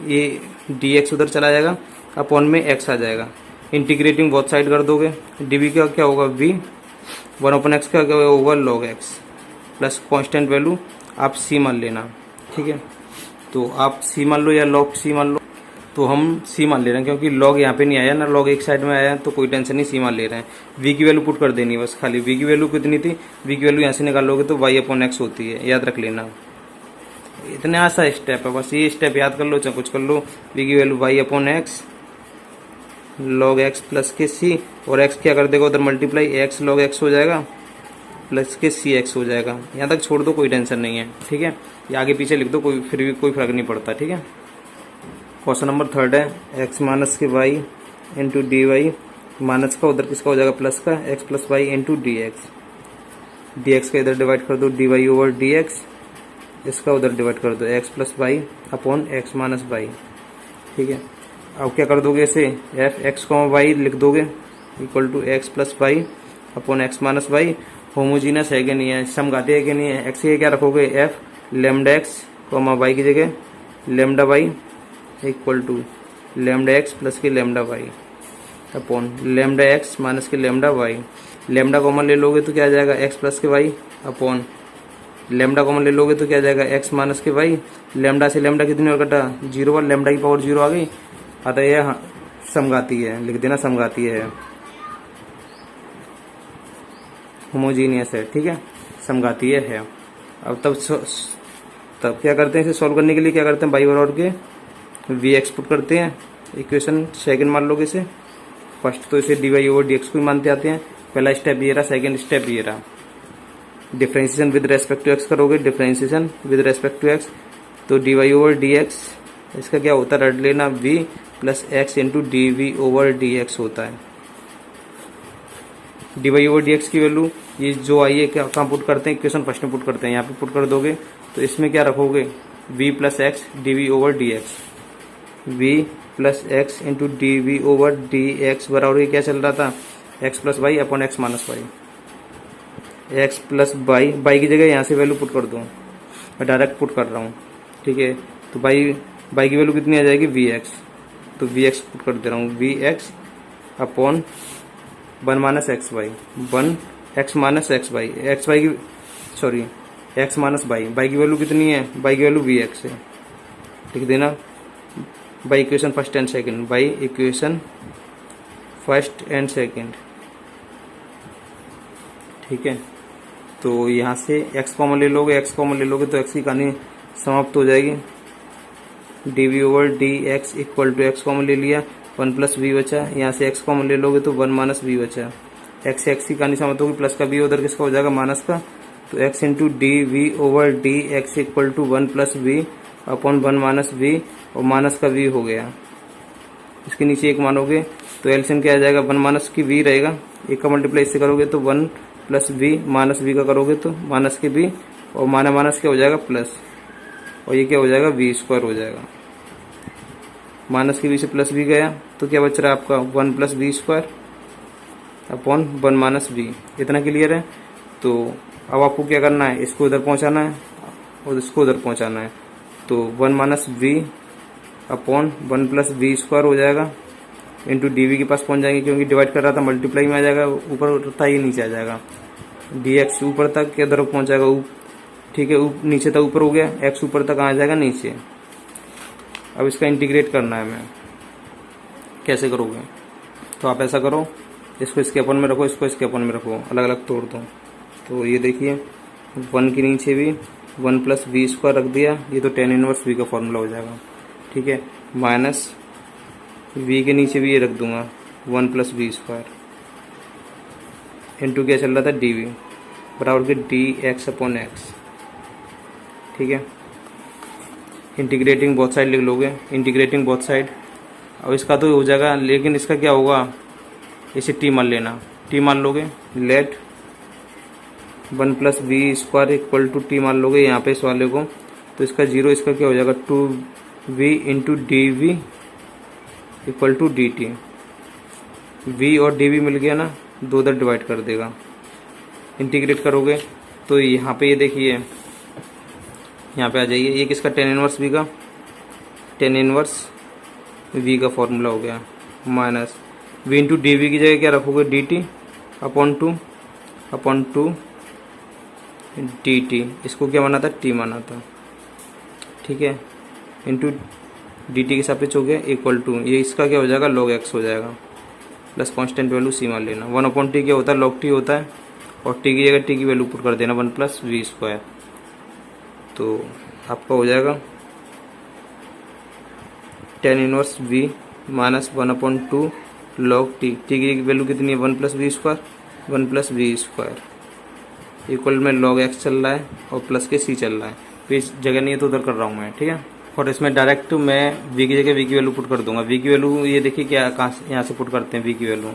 ये डी एक्स उधर चला जाएगा, अपॉन में एक्स आ जाएगा, इंटीग्रेटिंग बोथ साइड कर दोगे, डी वी का क्या होगा, वी वन अपॉन एक्स का क्या होगा, over log x plus constant value आप सी मान लेना, ठीक है। तो आप सी मान लो या लॉग सी मान लो, तो हम सी मान ले रहे हैं क्योंकि लॉग यहाँ पे नहीं आया ना, लॉग एक साइड में आया है, तो कोई टेंशन नहीं, सी मान ले रहे हैं। वी की वैल्यू पुट कर देनी है बस खाली, वी की वैल्यू कितनी थी, वी की वैल्यू यहाँ से निकालोगे तो वाई अपॉन एक्स होती है, याद रख लेना। इतने आसान स्टेप है, बस ये स्टेप याद कर लो, चाहे कुछ कर लो। वी की value Y upon x log x plus के सी, और एक्स क्या कर देगा उधर मल्टीप्लाई, एक्स लॉग एक्स हो जाएगा प्लस के सी एक्स हो जाएगा। यहाँ तक छोड़ दो, कोई टेंशन नहीं है, ठीक है। ये आगे पीछे लिख दो, कोई फिर भी कोई फर्क नहीं पड़ता, ठीक है। क्वेश्चन नंबर थर्ड है एक्स माइनस के Y into D Y minus का उधर किसका हो जाएगा प्लस का, X plus Y into D x. D x का इधर डिवाइड कर दो D Y over D x, इसका उधर डिवाइड कर दो X plus Y upon x minus Y. ठीक है, अब क्या कर दोगे इसे, एफ एक्स कॉमा वाई लिख दोगे equal to X plus Y upon x minus Y. Homogeneous है कि नहीं है, समघाती है कि नहीं है। एक्स के क्या रखोगे, f lambda x comma Y की जगह lambda Y equal to lambda x plus k lambda Y upon lambda x minus k lambda y. Lambda common ले लोगे तो क्या आ जाएगा, एक्स प्लस के वाई अपॉन लेमडा कॉमन ले लोगे तो क्या आ जाएगा, एक्स माइनस के वाई। लेमडा से लेमडा कितनी और कटा, 0 पर लेमडा की पावर 0 आ गई। अतः यह समघाती है, लिख देना समघाती है, होमोजीनियस है। ठीक है, समघाती है। अब तब क्या करते हैं, इसे सॉल्व करने के लिए क्या करते हैं, बाई और के वी एक्स पुट करते हैं। इक्वेशन सेकंड मान लोगे इसे, फर्स्ट तो इसे D Y over D x को ही मानते आते हैं। पहला स्टेप ये रहा, सेकंड स्टेप ये रहा, differentiation with respect to x करोगे, differentiation with respect to x तो D Y over D x, इसका क्या होता है, रट लेना v plus x into D we over D x होता है। D Y over D x की वैल्यू ये जो आई है कहाँ पुट करते हैं, इक्वेशन फर्स्ट में पुट करते हैं, यहाँ पे पुट कर दोगे तो इसमें क्या रखोगे, v plus X D we over D X, V plus x into D we over D x बराबर क्या चल रहा था, X plus Y upon x minus Y. X plus Y, Y की जगह यहाँ से वैल्यू पुट कर दो, मैं डायरेक्ट पुट कर रहा हूँ। ठीक है, तो बाई की वैल्यू कितनी आ जाएगी, वी एक्स, तो वी एक्स पुट कर दे रहा हूँ, v x upon 1 minus x y, 1 x minus x y, x Y की sorry x minus y, y की वैल्यू कितनी है, बाई की वैल्यू वी एक्स है। लिख देना by equation first and second, by equation first and second. ठीक है, तो यहाँ से x कॉमन ले लोगे, x कॉमन ले लोगे तो x की कहानी समाप्त हो जाएगी। D we over D x equal to x common ले लिया, 1 प्लस वी बचा, यहाँ से x कॉमन ले लोगे तो 1 माइनस वी बचा। x से x की कहानी समाप्त होगी, प्लस का v उधर किसका हो जाएगा, माइनस का, तो x into D we over D x equal to 1 plus V upon 1 minus V, और माइनस का v हो गया। इसके नीचे एक मानोगे तो एलसीएम क्या आ जाएगा, 1 माइनस की v रहेगा, एक का मल्टीप्लाई इससे करोगे तो 1 प्लस वी माइनस वी का करोगे तो माइनस के वी, और माइनस क्या हो जाएगा प्लस, और ये क्या हो जाएगा वी स्क्वायर हो जाएगा। माइनस के वी से प्लस वी गया तो क्या बच रहा है आपका, 1 plus we square upon 1 minus V. इतना क्लियर है। तो अब आपको क्या करना है, इसको इधर पहुंचाना है और इसको उधर पहुंचाना है, तो 1 minus v upon 1 plus we square हो जाएगा इंटू डी वी के पास पहुंच जाएंगे, क्योंकि डिवाइड कर रहा था मल्टीप्लाई में आ जाएगा, ऊपर था ये नीचे आ जाएगा, डी एक्स ऊपर तक क्या तरफ पहुंच जाएगा, ठीक है, नीचे तक ऊपर हो गया, एक्स ऊपर तक आ जाएगा नीचे। अब इसका इंटीग्रेट करना है, मैं कैसे करोगे, तो आप ऐसा करो, इसको इसके अपन में रखो, इसको इसके अपन में रखो, अलग अलग तोड़ दो। तो ये देखिए 1 के नीचे भी 1 प्लस वी स्क्वायर रख दिया, ये तो tan इनवर्स वी का फॉर्मूला हो जाएगा। ठीक है, माइनस वी के नीचे भी ये रख दूंगा 1 प्लस वी स्क्वायर इंटू क्या चल रहा था, डी वी बराबर k D x upon x. ठीक है, इंटीग्रेटिंग बोथ साइड लिख लोगे, इंटीग्रेटिंग बोथ साइड। अब इसका तो हो जाएगा, लेकिन इसका क्या होगा, इसे टी मान लेना, टी मान लोगे, let 1 plus we square equal to t मान लोगे यहाँ पे इस वाले को, तो इसका 0, इसका क्या हो जाएगा 2v into D v equal to d t. V और डी वी मिल गया ना, 2 उधर डिवाइड कर देगा। इंटीग्रेट करोगे तो यहाँ पे ये देखिए, यहाँ पे आ जाइए, ये किसका tan इनवर्स वी का, tan इनवर्स वी का फॉर्मूला हो गया, minus v into D v की जगह क्या रखोगे, d t upon two d t, इसको क्या माना था, टी माना था। ठीक है, इंटू डी टी के सापेक्ष हो गया इक्वल टू, ये इसका क्या हो जाएगा, लॉग एक्स हो जाएगा, प्लस कांस्टेंट वैल्यू सी मान लेना। 1 अपॉन टी क्या होता है, लॉग टी होता है, और टी की जगह टी की वैल्यू पुट कर देना 1 प्लस वी स्क्वायर, तो आपका हो जाएगा tan inverse v minus 1 upon 2 log t, t की वैल्यू कितनी है, 1 plus we square, 1 plus we square equal में लॉग एक्स चल रहा है और प्लस के सी चल रहा है, तो इस जगह नहीं है तो उधर कर रहा हूँ मैं। ठीक है, और इसमें डायरेक्ट मैं वी की जगह वी की वैल्यू पुट कर दूंगा। वी की वैल्यू ये देखिए क्या, कहाँ से यहाँ से पुट करते हैं वी की वैल्यू,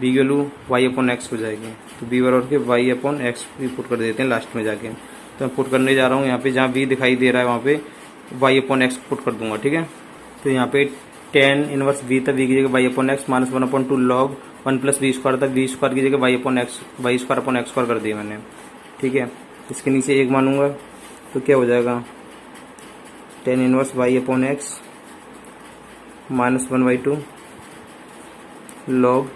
बी की वैल्यू वाई अपॉन एक्स हो जाएगी। तो बी बराबर के वाई अपॉन एक्स भी पुट कर देते हैं लास्ट में जाके। तो मैं पुट करने जा रहा हूँ यहाँ पे, जहाँ बी दिखाई दे रहा है वहाँ पे वाई अपॉन एक्स पुट कर दूंगा, ठीक है। तो यहाँ पे टेन इनवर्स बी था, बी की जगह y upon x minus 1/2 log 1 plus B square था, बी स्क्वायर की जगह y square upon x square कर दिया मैंने, ठीक है। इसके नीचे 1 मानूंगा तो क्या हो जाएगा, tan inverse y upon x minus 1/2 log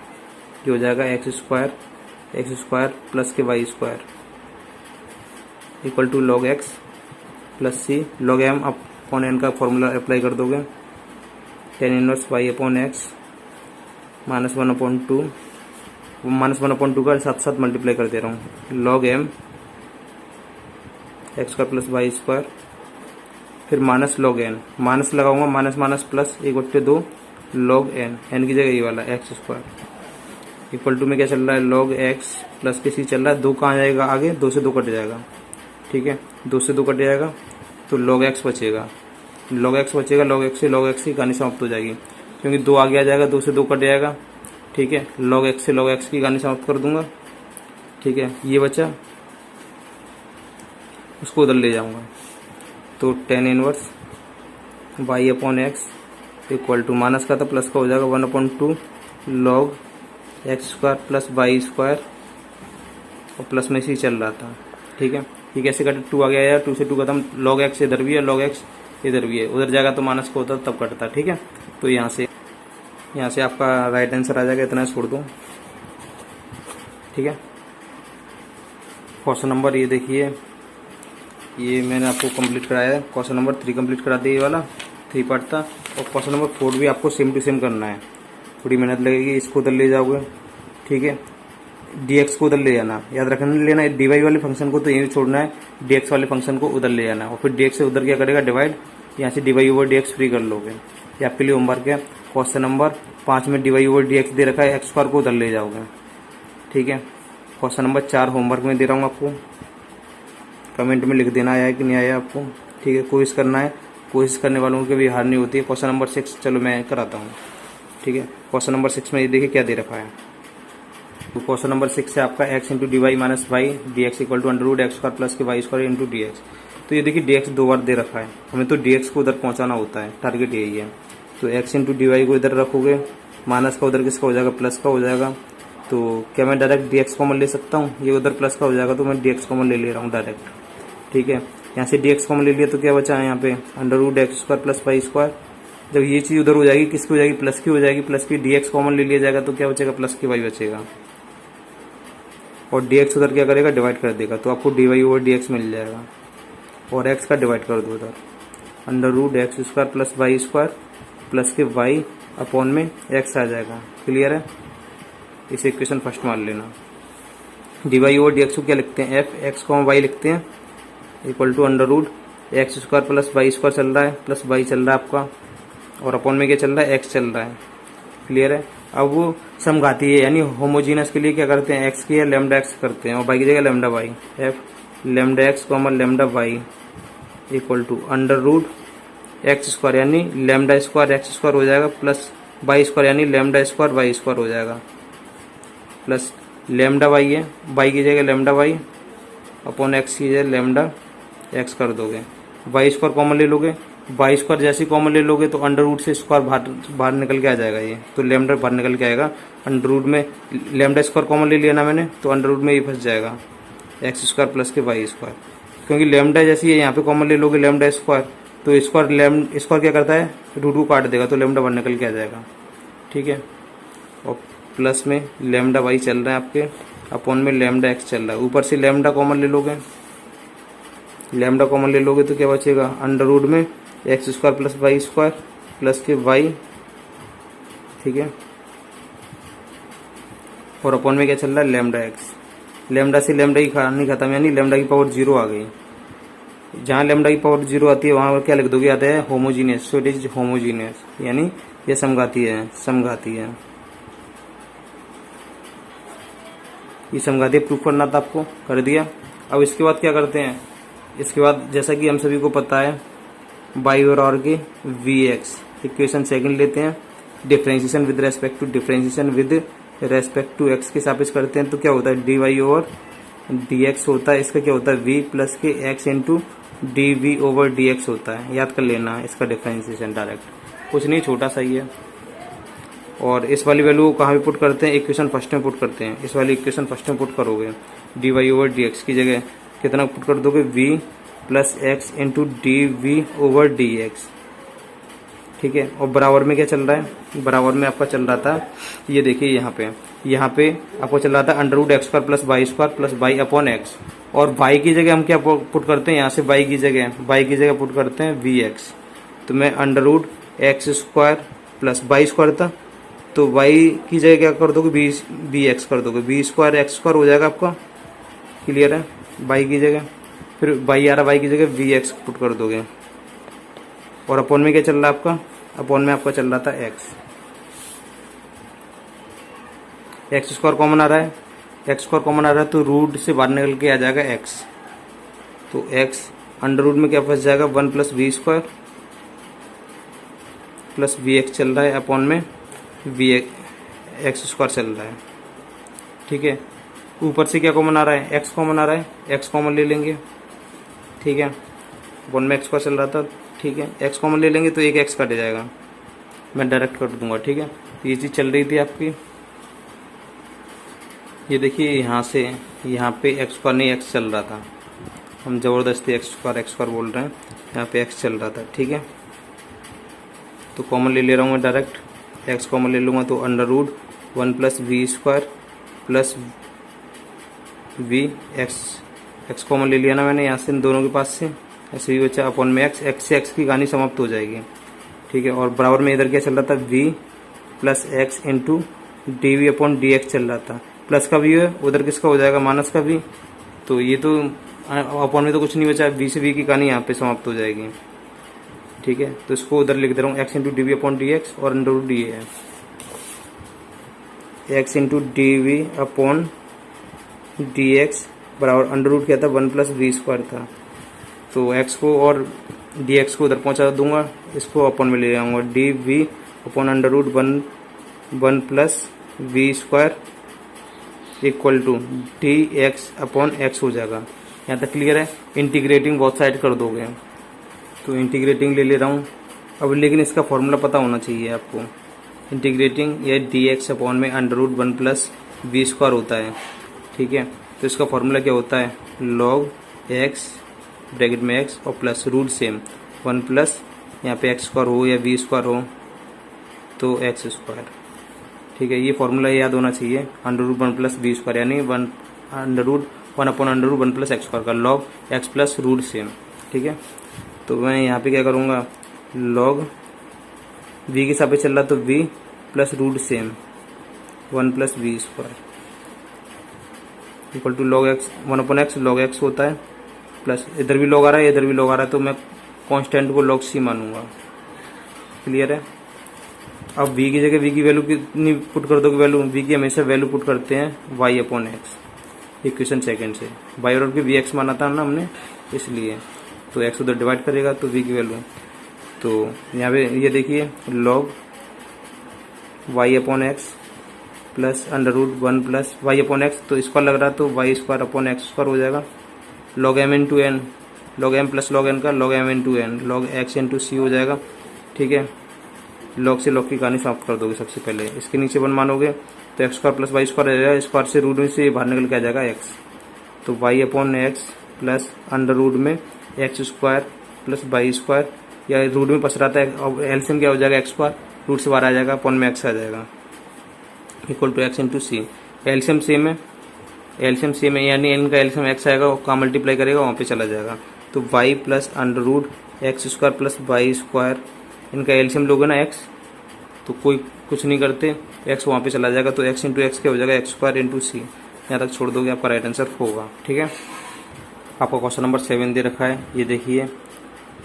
जो हो जाएगा एक्स स्क्वायर प्लस के y square equal to log x plus c log m upon n का फॉर्मूला अप्लाई कर दोगे। Tan inverse y upon x minus 1/2 का साथ साथ मल्टीप्लाई कर दे रहा हूँ, log m x square plus Y square, फिर माइनस लॉग एन, माइनस लगाऊंगा, माइनस प्लस 1/2 लॉग एन की जगह ये वाला एक्स स्क्वायर इक्वल टू में क्या चल रहा है, लॉग एक्स प्लस के सी चल रहा है। 2 कहाँ जाएगा आगे, 2 से 2 कट जाएगा, ठीक है। 2 से 2 कट जाएगा तो लॉग एक्स बचेगा, लॉग एक्स की कहानी समाप्त हो जाएगी, क्योंकि 2 आगे आ जाएगा, 2 से 2 कट जाएगा, ठीक है। लॉग एक्स की कहानी समाप्त कर दूंगा, ठीक है। ये बचा, उसको उधर ले जाऊंगा। तो tan inverse y upon x equal to minus का था प्लस का हो जाएगा 1/2 log x square plus Y square और प्लस में सी चल रहा था, ठीक है। ये कैसे कटे, 2 आ गया यार, 2 से 2 खत्म, लॉग एक्स इधर भी है, लॉग एक्स इधर भी है, उधर जाएगा तो माइनस का होता तब कटता, ठीक है। तो यहाँ से आपका राइट आंसर आ जाएगा, इतना छोड़ दो, ठीक है। क्वेश्चन नंबर ये देखिए, ये मैंने आपको कंप्लीट कराया है। क्वेश्चन नंबर 3 कंप्लीट करा दिया, ये वाला 3 पार्ट था। और क्वेश्चन नंबर 4 भी आपको सेम टू सेम करना है, थोड़ी मेहनत लगेगी। इसको उधर ले जाओगे, ठीक है। dx को उधर ले जाना, याद रखना लेना, dy वाले फंक्शन को तो यही छोड़ना है, dx वाले फंक्शन को उधर ले जाना, और फिर dx से उधर क्या करेगा, डिवाइड, यहाँ से dy ओवर dx फ्री कर लोगे। ये आपके लिए होमवर्क है। क्वेश्चन नंबर 5 में dy ओवर dx दे रखा है, एक्स स्क्वायर को उधर ले जाओगे, ठीक है। क्वेश्चन नंबर 4 होमवर्क में दे रहा हूँ आपको, कमेंट में लिख देना आया है कि नहीं आया आपको, ठीक है। कोशिश करना है, कोशिश करने वालों की भी हार नहीं होती है। क्वेश्चन नंबर 6 चलो मैं कराता हूँ, ठीक है। क्वेश्चन नंबर 6 में ये देखिए क्या दे रखा है। तो क्वेश्चन नंबर 6 है आपका x into D Y minus y d x equal to √x square plus के y square into D x. तो ये देखिए dx 2 बार दे रखा है, हमें तो dx को उधर पहुंचाना होता है, टारगेट यही है। तो x इंटू डी वाई को इधर रखोगे, माइनस का उधर किसका हो जाएगा, प्लस का हो जाएगा। तो क्या मैं डायरेक्ट dx कॉमन ले सकता हूँ, ये उधर प्लस का हो जाएगा, तो मैं dx कॉमन ले रहा हूँ डायरेक्ट, ठीक है। यहाँ से dx कॉमन ले लिया तो क्या बचा है यहाँ पे, √x square plus Y square. जब ये चीज उधर हो जाएगी, किसकी हो जाएगी, प्लस की हो जाएगी, प्लस की dx कॉमन ले लिया जाएगा तो क्या बचेगा, प्लस की वाई बचेगा, और dx उधर क्या करेगा, डिवाइड कर देगा, तो आपको dy ओवर dx मिल जाएगा, और x का डिवाइड कर दो उधर, √x square plus Y square plus के y अपॉन में x आ जाएगा। क्लियर है, इसे इक्वेशन फर्स्ट मान लेना। dy ओवर dx को क्या लिखते हैं, f x y लिखते हैं equal to √x square plus Y square चल रहा है, प्लस y चल रहा है आपका, और अपॉन में क्या चल रहा है, x चल रहा है। क्लियर है। अब वो समघाती है, यानी होमोजीनस के लिए क्या करते हैं, x की या लैम्डा x करते हैं, और y की जगह lambda y, f lambda x lambda y equal to √x square यानी लैम्डा स्क्वायर x स्क्वायर हो जाएगा, प्लस y स्क्वायर यानी लैम्डा स्क्वायर y स्क्वायर हो जाएगा, प्लस लैम्डा y है, y की जगह लैम्डा y अपॉन x की जगह लैम्डा x कर दोगे। y स्क्वायर कॉमन ले लोगे, वाई स्क्वायर जैसे कॉमन ले लोगे तो √ से स्क्वायर बाहर निकल के आ जाएगा, ये तो लैम्डा बाहर निकल के आएगा। √ में लैम्डा स्क्वायर कॉमन ले लिया ना मैंने, तो √ में ये फंस जाएगा x स्क्वायर प्लस के वाई स्क्वायर, क्योंकि लैम्डा जैसी है यहाँ पे कॉमन ले लोगे लैम्डा स्क्वायर, तो स्क्वायर क्या करता है, √ काट देगा, तो लैम्डा बाहर निकल के आ जाएगा, ठीक है। और प्लस में लैम्डा वाई चल रहा है आपके, अपॉन में लैम्डा एक्स चल रहा है, ऊपर से लैम्डा कॉमन ले लोगे, लैम्डा कॉमन ले लोगे तो क्या बचेगा, √ में x square plus Y square plus के वाई, ठीक है। और अपॉन में क्या चल रहा है, लैम्डा एक्स, लैम्डा से लैम्डा की कहानी खत्म, यानी लैम्डा की पावर 0 आ गई। जहाँ लैम्डा की पावर 0 आती है वहाँ क्या लिख दोगे, आता है homogeneous, so it is homogeneous, यानी ये समघाती है, ये समघाती प्रूफ करना था आपको, कर दिया। अब इसके बाद क्या करते हैं, इसके बाद जैसा कि हम सभी को पता है बाई और के Vx इक्वेशन सेकंड लेते हैं, differentiation with respect to differentiation with respect to x के सापेक्ष करते हैं तो क्या होता है D Y over D x होता है। इसका क्या होता है वी प्लस के x into D we over D x होता है। याद कर लेना इसका डिफरेंशिएशन डायरेक्ट, कुछ नहीं, छोटा सा ही है। और इस वाली वैल्यू को कहाँ पे पुट करते हैं, इक्वेशन फर्स्ट में पुट करते हैं। इस वाली इक्वेशन फर्स्ट में पुट करोगे d Y over D x की जगह कितना पुट कर दोगे v plus x into D we over D x, ठीक है। और बराबर में क्या चल रहा है, बराबर में आपका चल रहा था, ये देखिए यहाँ पे आपको चल रहा था under root x square plus Y upon x. और वाई की जगह हम क्या पुट करते हैं, यहाँ से वाई की जगह पुट करते हैं वी एक्स। तो मैं under root x square plus Y square था, तो वाई की जगह क्या कर दोगे वी एक्स कर दोगे, वी स्क्वायर एक्स स्क्वायर हो जाएगा आपका, क्लियर है। वाई की जगह फिर वाई आ रहा, वाई की जगह वी एक्स पुट कर दोगे। और अपॉन में क्या चल रहा है आपका, अपॉन में आपका चल रहा था एक्स स्क्वायर कॉमन आ रहा है, एक्स स्क्वायर कॉमन आ रहा है तो रूट से बाहर निकल के आ जाएगा एक्स। तो एक्स अंडर रूट में क्या फंस जाएगा 1 plus we square plus v x चल रहा है, अपॉन में वी एक्स स्क्वायर चल रहा है, ठीक है। ऊपर से क्या कॉमन आ रहा है, एक्स कॉमन आ रहा है, एक्स कॉमन ले लेंगे, ठीक है। अपॉन में एक्स स्क्वायर चल रहा था, ठीक है। एक्स कॉमन ले लेंगे तो एक एक्स कट जाएगा, मैं डायरेक्ट कर दूंगा, ठीक है। तो ये चीज़ चल रही थी आपकी, ये देखिए यहाँ से यहाँ पे एक्स स्क्वायर नहीं एक्स चल रहा था, हम ज़बरदस्ती एक्स स्क्वायर बोल रहे हैं, यहाँ पे एक्स चल रहा था, ठीक है। तो कॉमन ले रहा हूँ मैं डायरेक्ट, एक्स कॉमन ले लूँगा तो under root 1 plus we square plus v x common ले लिया ना मैंने यहाँ से, इन दोनों के पास से ऐसे ही बचा, अपॉन में एक्स से एक्स की कहानी समाप्त हो जाएगी, ठीक है। और बराबर में इधर क्या चल रहा था v plus x into D v upon d x चल रहा था। प्लस का भी है, उधर किसका हो जाएगा माइनस का भी, तो ये तो अपॉन में तो कुछ नहीं बचा, वी से वी की कहानी यहाँ पे समाप्त हो जाएगी, ठीक है। तो इसको उधर लिख दे रहा हूँ x into D v upon d x और अंडर रूट डी है x into D v upon d x बराबर अंडर रूट क्या था 1 प्लस वी स्क्वायर था। तो एक्स को और डी एक्स को उधर पहुँचा दूंगा, इसको अपॉन में ले जाऊँगा d v upon under root 1 plus we square equal to D x upon x हो जाएगा। यहाँ तक क्लियर है। इंटीग्रेटिंग बहुत साइड कर दोगे, तो इंटीग्रेटिंग ले रहा हूँ अब, लेकिन इसका फॉर्मूला पता होना चाहिए आपको। इंटीग्रेटिंग ये डी एक्स अपॉन में under root 1 plus we square होता है, ठीक है। तो इसका फॉर्मूला क्या होता है, लॉग एक्स ब्रैकेट में एक्स और प्लस रूट सेम 1 प्लस यहाँ पे एक्स स्क्वायर हो या वी स्क्वायर हो तो एक्स स्क्वायर, ठीक है। ये फॉर्मूला याद होना चाहिए, under root 1 plus we square यानी 1 upon under root 1 plus x square का log x plus root same, ठीक है। तो मैं यहाँ पे क्या करूँगा, लॉग वी के साथ चल रहा तो v plus root same 1 plus we square equal to log x 1 upon x log x होता है, प्लस इधर भी लॉग आ रहा है इधर भी लॉग आ रहा है, तो मैं कांस्टेंट को लॉग सी मानूंगा, क्लियर है। अब v की जगह v की वैल्यू कितनी पुट कर दोगे, वैल्यू v की हमेशा वैल्यू पुट करते हैं y upon x, equation second से y और वी एक्स माना था ना हमने, इसलिए तो x उधर डिवाइड करेगा तो v की वैल्यू, तो यहाँ पे ये देखिए log y upon x plus under root 1 plus Y upon x, तो स्क्वायर लग रहा है तो y square upon x square हो जाएगा, log m into n, log m plus log n का log m into n, log x into c हो जाएगा, ठीक है। लॉग से लॉग की कहानी समाप्त कर दोगे सबसे पहले, इसके नीचे 1 मानोगे तो x square plus Y square आ जाएगा, स्क्वायर से रूट में से बाहर निकल के आ जाएगा एक्स, तो y upon x plus under root में x square plus Y square, या रूट में पस रहा था एलसीएम क्या हो जाएगा एक्स स्क्वायर, रूट से बाहर आ जाएगा अपॉन में एक्स आ जाएगा equal to x into c. LCM same है यानी एन का एलसीएम एक्स आएगा, का मल्टीप्लाई करेगा वहाँ पे चला जाएगा, तो y plus under root x square plus Y square, इनका एलसीएम लोगे ना एक्स, तो कोई कुछ नहीं करते एक्स वहाँ पे चला जाएगा, तो एक्स इंटू एक्स क्या हो जाएगा एक्स स्क्वायर इंटू सी, यहाँ तक छोड़ दोगे आपका राइट आंसर होगा, ठीक है। आपका क्वेश्चन नंबर 7 दे रखा है, ये देखिए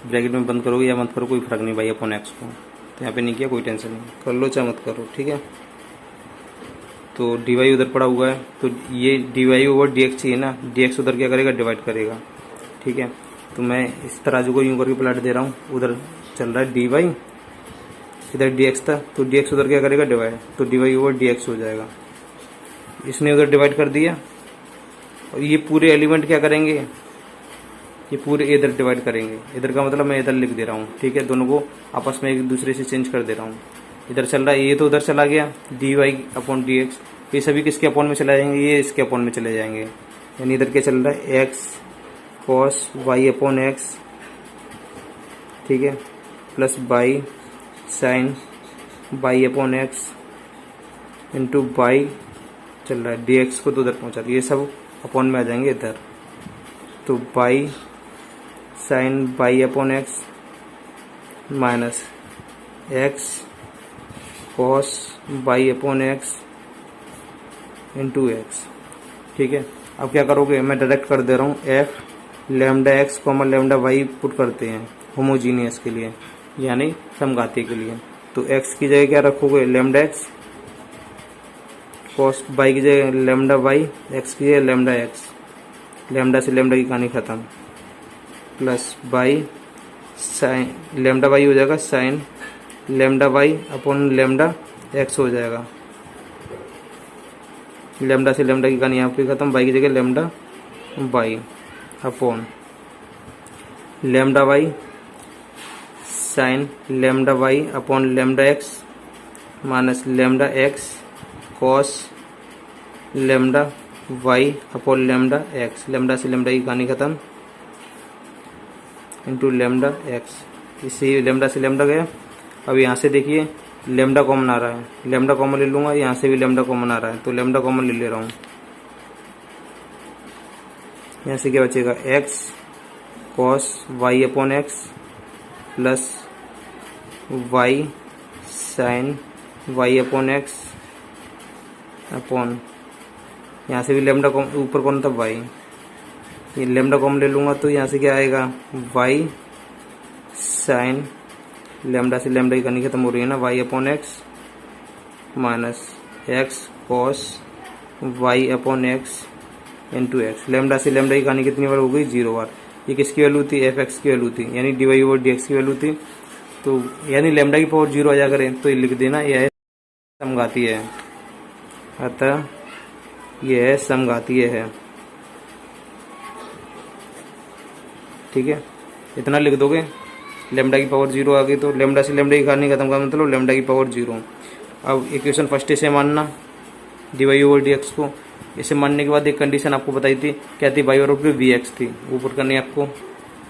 ब्रैकेट में बंद करोगे या मत करो कोई फर्क नहीं भाई अपॉन एक्स को, तो यहाँ पे नहीं किया कोई टेंशन नहीं, कर लो चाहे मत करो, ठीक है। तो डी वाई उधर पड़ा हुआ है, तो ये d Y over D x चाहिए ना, डी एक्स उधर क्या करेगा डिवाइड करेगा, ठीक है। तो मैं इस तराजू को यूँ करके पलट दे रहा हूँ, उधर चल रहा है डी वाई, इधर डी एक्स था तो डी एक्स उधर क्या करेगा डिवाइड, तो D Y over D x हो जाएगा, इसने उधर डिवाइड कर दिया, और ये पूरे एलिमेंट क्या करेंगे, ये पूरे इधर डिवाइड करेंगे। इधर का मतलब मैं इधर लिख दे रहा हूँ, ठीक है, दोनों को आपस में एक दूसरे से चेंज कर दे रहा हूँ। इधर चल रहा है, ये तो उधर चला गया dy अपॉन dx, ये सभी किसके अपॉन में चले जाएंगे, ये इसके अपॉन में चले जाएंगे। यानी इधर क्या चल रहा है, x cos y upon x, ठीक है, plus y sine y upon x into y चल रहा है, dx को तो उधर पहुँचा दिया, ये सब अपॉन में आ जाएंगे इधर। तो y sine y upon x minus x cos y upon x into x, ठीक है। अब क्या करोगे, मैं डायरेक्ट कर दे रहा हूँ, f lambda x comma lambda y put करते हैं होमोजीनियस के लिए, यानी समघातीय के लिए। तो x की जगह क्या रखोगे, लैम्डा x, cos y की जगह लैम्डा y, x की जगह लैम्डा x, लैम्डा से लैम्डा की कहानी खत्म, plus y sign lambda y हो जाएगा sign lambda y upon lambda x हो जाएगा, लैम्डा से लैम्डा की कहानी यहाँ पे खत्म, y की जगह lambda y upon lambda y sign lambda y upon lambda x minus lambda x cos lambda y upon lambda x, lambda से लैम्डा की कहानी खत्म, इंटू लैम्डा x। इससे लैम्डा से लैम्डा गया। अब यहाँ से देखिए लैम्डा कॉमन आ रहा है, लैम्डा कॉमन ले लूँगा, यहाँ से भी लैम्डा कॉमन आ रहा है, तो लैम्डा कॉमन ले रहा हूँ। यहाँ से क्या बचेगा, x cos y upon x plus y sine y upon x upon, यहाँ से भी लैम्डा ऊपर कौन था, y, ये लैम्डा कॉमन ले लूँगा, तो यहाँ से क्या आएगा, y साइन लैम्डा से लैम्डा की कहानी खत्म हो रही है ना, y upon x minus x cos y upon x into x. Lambda से लैम्डा की कहानी कितनी बार हो गई, 0 बार। ये किसकी वैल्यू थी, fx की वैल्यू थी, यानी dy ओवर dx की वैल्यू थी। तो यानी लैम्डा की पावर 0 आ जा करें तो ये लिख देना, यह समघातीय है, अतः यह समघातीय है, ठीक है। इतना लिख दोगे, लैम्डा की पावर 0 आ गई, तो लैम्डा से लैम्डा की कहानी खत्म का मतलब लैम्डा की पावर 0। अब इक्वेशन फर्स्ट से मानना dy ओवर dx को, इसे मानने के बाद एक कंडीशन आपको बताई थी, क्या थी, बाई और की vx थी, ऊपर करनी है आपको,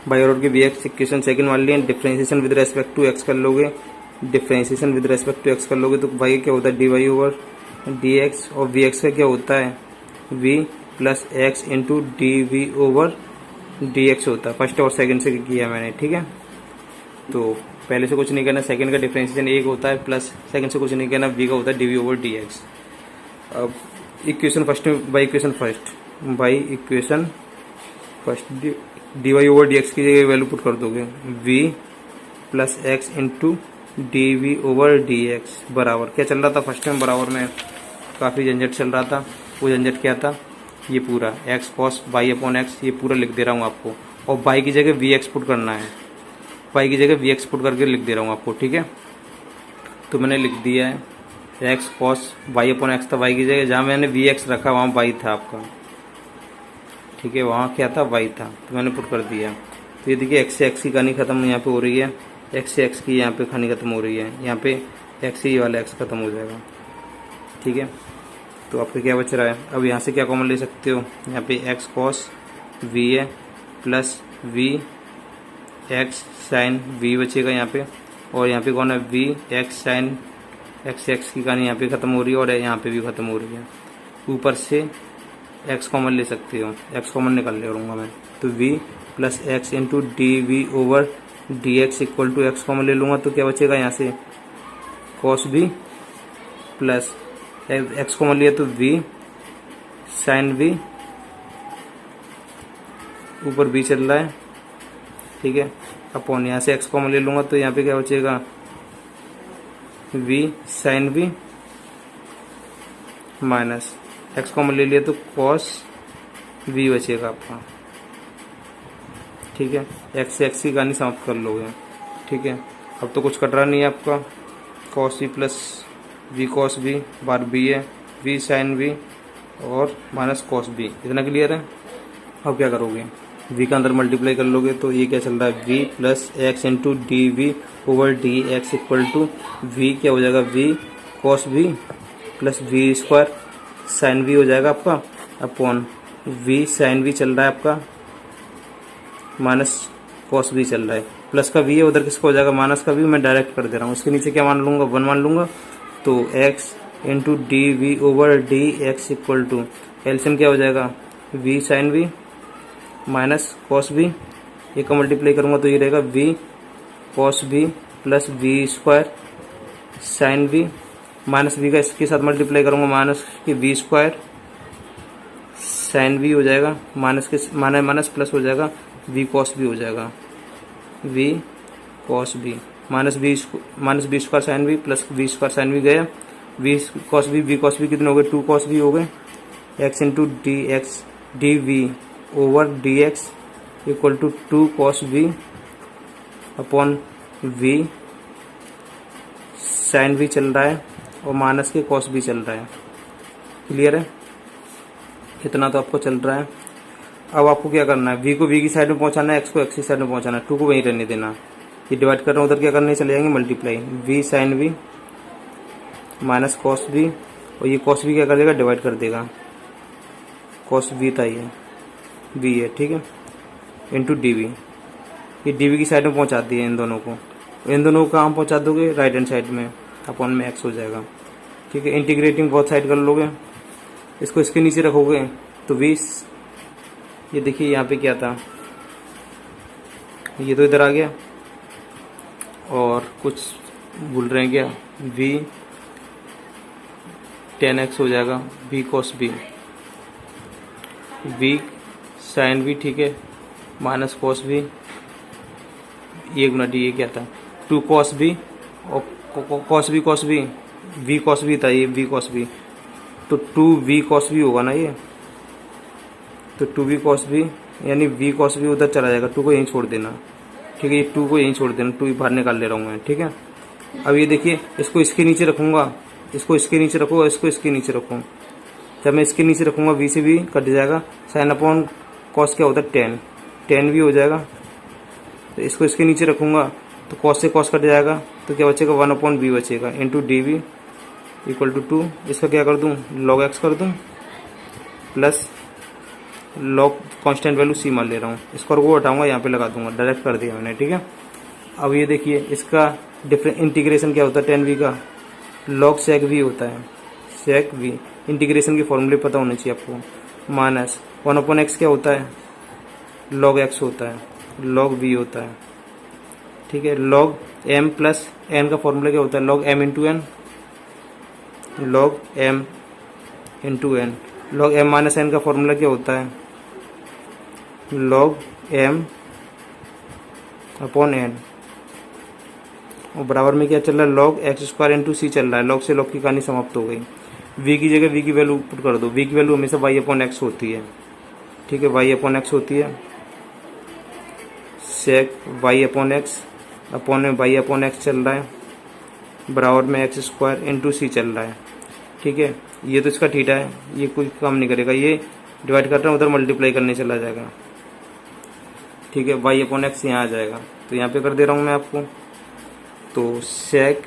बाई और की vx। इक्वेशन सेकंड मान लिया, differentiation with respect to x कर लोगे, differentiation with respect to x कर लोगे तो भाई क्या होता है, dy ओवर dx, और vx का क्या होता है, v plus x into d over dx होता है। फर्स्ट और सेकंड से किया मैंने, ठीक है। तो पहले से कुछ नहीं करना, सेकंड का डिफरेंशिएशन एक होता है, प्लस सेकंड से कुछ नहीं करना, v का होता है dv ओवर dx। अब equation first by equation first dy over dx की जगह वैल्यू पुट कर दोगे, v plus x into d over dx बराबर क्या चल रहा था फर्स्ट टाइम, बराबर में काफ़ी झंझट चल रहा था। वो झंझट क्या था, ये पूरा x cos y upon X, ये पूरा लिख दे रहा हूँ आपको, और y की जगह vx पुट करना है, y की जगह vx पुट करके लिख दे रहा हूँ आपको, ठीक है। तो मैंने लिख दिया है x cos y upon x था y की जगह, जहाँ मैंने vx रखा वहाँ y था आपका, ठीक है, वहाँ क्या था, y था, तो मैंने पुट कर दिया। तो ये देखिए x से x की कहानी खत्म यहाँ पे हो रही है, x से x की यहाँ पे कहानी खत्म हो रही है, यहाँ पे x से ये वाला x खत्म हो जाएगा, ठीक है। तो आपका क्या बच रहा है, अब यहाँ से क्या कॉमन ले सकते हो, यहाँ पे x कॉस v है plus v x sine v बचेगा यहाँ पे, और यहाँ पे कौन है, v x साइन x की कहानी यहाँ पे ख़त्म हो रही है, और यहाँ पे भी ख़त्म हो रही है। ऊपर से x कॉमन ले सकते हो, x कॉमन निकाल ले लूँगा मैं, तो v plus x into d over D x equal to x common ले लूँगा, तो क्या बचेगा यहाँ से, cos v plus x common लिया तो v साइन v, ऊपर v चल रहा है, ठीक है, अपॉन यहाँ से x कॉमन ले लूँगा, तो यहाँ पे क्या बचेगा, v sine v minus x common ले लिया तो कॉस v बचेगा आपका, ठीक है। x से x की कहानी समाप्त कर लोगे, ठीक है। अब तो कुछ कट रहा नहीं है आपका, cos v plus v cos v बार b है, v साइन v और माइनस कॉस बी। इतना क्लियर है। अब क्या करोगे, v का अंदर मल्टीप्लाई कर लोगे तो ये क्या चल रहा है, v plus x into D we over D x equal to v क्या हो जाएगा, v cos v plus we square sine v हो जाएगा आपका अपॉन v साइन v चल रहा है आपका माइनस कॉस v चल रहा है, प्लस का v है उधर किसका हो जाएगा माइनस का v, मैं डायरेक्ट कर दे रहा हूँ। इसके नीचे क्या मान लूँगा, 1 मान लूँगा। तो x into D we over D x equal to एल्सियम क्या हो जाएगा, v sine v minus cos v, ये का मल्टीप्लाई करूँगा तो ये रहेगा v cos v plus we square sine v minus v का इसके साथ मल्टीप्लाई करूँगा माइनस की वी स्क्वायर साइन v हो जाएगा, माइनस के माइनस प्लस हो जाएगा v कॉस v हो जाएगा, v cos v minus b square sine v plus we square sine v गया, v कॉस v कितने हो गए, 2 कॉस v हो गए, x into D x D we over D x equal to 2 cos v upon v sine v चल रहा है और माइनस के कॉस v चल रहा है। क्लियर है, इतना तो आपको चल रहा है। अब आपको क्या करना है, v को v की साइड में पहुंचाना है, x को x की साइड में पहुंचाना है, 2 को वहीं रहने देना। ये डिवाइड कर रहा हूँ, उधर क्या करने चले जाएंगे multiply, v sine v minus cos v और ये कॉस v क्या कर देगा, डिवाइड कर देगा, कॉस v था ये v है, ठीक है, इंटू डी वी। ये डी वी की साइड में पहुंचा दिए इन दोनों को कहाँ पहुंचा दोगे, राइट हैंड साइड में, अपॉन में x हो जाएगा। ठीक है, इंटीग्रेटिंग बोथ साइड कर लोगे, इसको इसके नीचे रखोगे तो 20, ये देखिए यहाँ पे क्या था, ये तो इधर आ गया और कुछ भूल रहे हैं क्या, v 10x हो जाएगा, v cos b, v sine v, ठीक है, माइनस cos b, ये गुना डी, ये क्या था 2 cos b और cos b v cos b था, ये v cos b, तो 2v cos b होगा ना ये, तो 2v cos b यानी v cos b उधर चला जाएगा, 2 को यहीं छोड़ देना। ठीक है, ये 2 को यहीं छोड़ देना, 2 बाहर निकाल ले रहा हूँ मैं। ठीक है, अब ये देखिए, इसको इसके नीचे रखूँगा, इसको इसके नीचे रखो, इसको इसके नीचे रखूँ। जब मैं इसके नीचे रखूँगा v से v कट जाएगा, साइन अपॉन कॉस क्या होता है 10 v हो जाएगा। तो इसको इसके नीचे रखूँगा तो कॉस से कॉस कट जाएगा, तो क्या बचेगा 1 अपॉन b बचेगा, into D v equal to 2। इसका क्या कर दूँ, लॉग एक्स कर दूँ, plus log constant value c मान ले रहा हूँ, स्क्वायर को हटाऊंगा, यहाँ पे लगा दूंगा, डायरेक्ट कर दिया मैंने। ठीक है, अब ये देखिए, इसका डिफरेंट इंटीग्रेशन क्या होता है, 10v का लॉग सेक v होता है, सेक v, इंटीग्रेशन के फॉर्मूले पता होने चाहिए आपको, माइनस 1 अपॉन एक्स क्या होता है, लॉग एक्स होता है, लॉग v होता है। ठीक है, लॉग m प्लस n का फॉर्मूला क्या होता है, log m into n, log m into n, log m minus n का फॉर्मूला क्या होता है, लॉग m अपॉन n, और बराबर में क्या चल रहा है, लॉग एक्स स्क्वायर इंटू सी चल रहा है। लॉग से लॉग की कहानी समाप्त हो गई। v की जगह v की वैल्यू पुट कर दो, v की वैल्यू हमेशा y अपॉन एक्स होती है। ठीक है, y अपॉन एक्स होती है, sec y upon x, upon में y अपॉन एक्स चल रहा है, बराबर में एक्स स्क्वायर इंटू सी चल रहा है। ठीक है, ये तो इसका थीटा है, ये कोई काम नहीं करेगा, ये डिवाइड कर रहा हूँ, उधर मल्टीप्लाई करने चला जाएगा। ठीक है, y अपॉन एक्स यहाँ आ जाएगा, तो यहाँ पे कर दे रहा हूँ मैं आपको, तो sec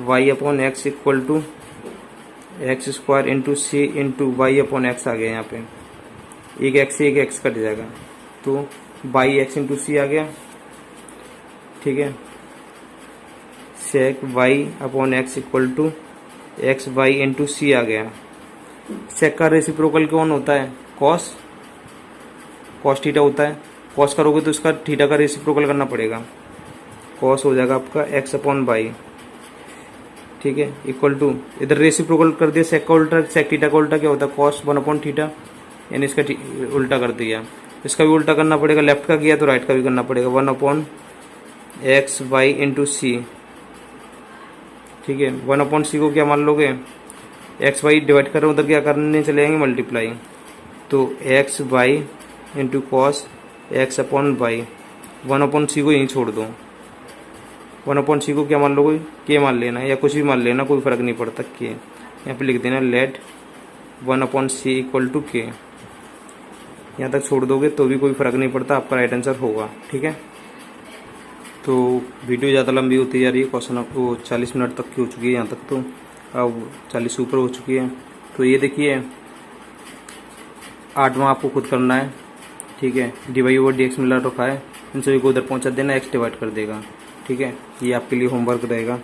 y upon x equal to x square into c into y upon x आ गया। यहाँ पे एक एक्स से एक एक्स कट जाएगा, तो बाई एक्स इंटू सी आ गया। ठीक है, sec y upon x equal to x y into c आ गया। सेक का रेसिप्रोकल कौन होता है, कॉस, कॉस थीटा होता है। कॉस करोगे तो इसका थीटा का रेसिप्रोकल करना पड़ेगा, कॉस हो जाएगा आपका एक्स अपॉन वाई। ठीक है, इक्वल टू, इधर रेसिप्रोकल कर दिया सेक का उल्टा, सेक थीटा का उल्टा क्या होता है, कॉस 1 अपॉन थीटा, यानी इसका उल्टा कर दिया। इसका भी उल्टा करना पड़ेगा, लेफ्ट का किया तो राइट का भी करना पड़ेगा, 1 अपॉन एक्स वाई इंटू सी। ठीक है, 1 अपॉन सी को क्या मान लोगे, एक्स वाई डिवाइड कर रहे हो, उधर क्या करने चले जाएंगे मल्टीप्लाई, तो x y into cos x upon y, 1 upon c को यहीं छोड़ दो, 1 अपॉन सी को क्या मान लोगे, के मान लेना या कुछ भी मान लेना, कोई फर्क नहीं पड़ता, के यहाँ पे लिख देना, लेट 1/c इक्वल टू के। यहाँ तक छोड़ दोगे तो भी कोई फ़र्क नहीं पड़ता, आपका राइट आंसर होगा। ठीक है, तो वीडियो ज़्यादा लंबी होती जा रही है, क्वेश्चन वो 40 मिनट तक की हो चुकी है, यहाँ तक तो अब 40 से ऊपर हो चुकी है। तो ये देखिए 8वां आपको खुद करना है। ठीक है, dy/dx मिला रखा है, इन सभी को उधर पहुँचा देना, x डिवाइड कर देगा। ठीक है, ये आपके लिए होमवर्क रहेगा,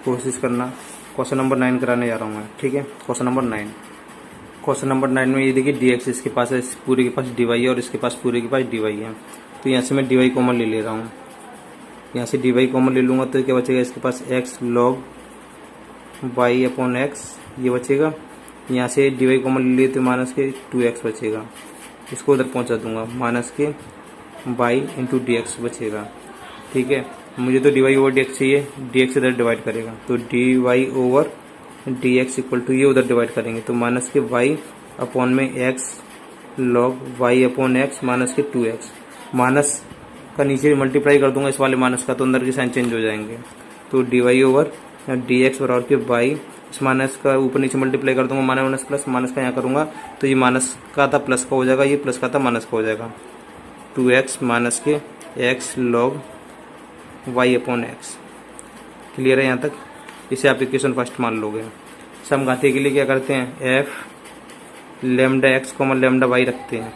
कोशिश करना। क्वेश्चन नंबर 9 कराने जा रहा हूँ मैं। ठीक है, क्वेश्चन नंबर 9 में ये देखिए dx इसके पास है, इस पूरे के पास dy है और इसके पास पूरे के पास dy है। तो यहाँ से मैं dy कॉमन ले रहा हूँ, यहाँ से dy कॉमन ले लूँगा तो क्या बचेगा, इसके पास x log y/x ये बचेगा। यहाँ से dy कॉमन ले लिए तो माइनस के 2x बचेगा, इसको उधर पहुँचा दूंगा, माइनस के y इंटू dx बचेगा। ठीक है, मुझे तो dy/dx चाहिए, dx इधर डिवाइड करेगा तो dy/dx इक्वल टू ये उधर डिवाइड करेंगे तो माइनस के y अपॉन में x log y/x माइनस के 2x। माइनस का नीचे मल्टीप्लाई कर दूंगा इस वाले माइनस का, तो अंदर के साइन चेंज हो जाएंगे। तो dy/dx बराबर के y, इस माइनस का ऊपर नीचे मल्टीप्लाई कर दूंगा, माइनस प्लस, माइनस का यहाँ करूँगा तो ये माइनस का था प्लस का हो जाएगा, ये प्लस का था माइनस का हो जाएगा। 2x माइनस के x log y/x। क्लियर है यहाँ तक? इसे आप इक्वेशन फर्स्ट मान लोगे। समघातीय के लिए क्या करते हैं, f lambda x common lambda y रखते हैं,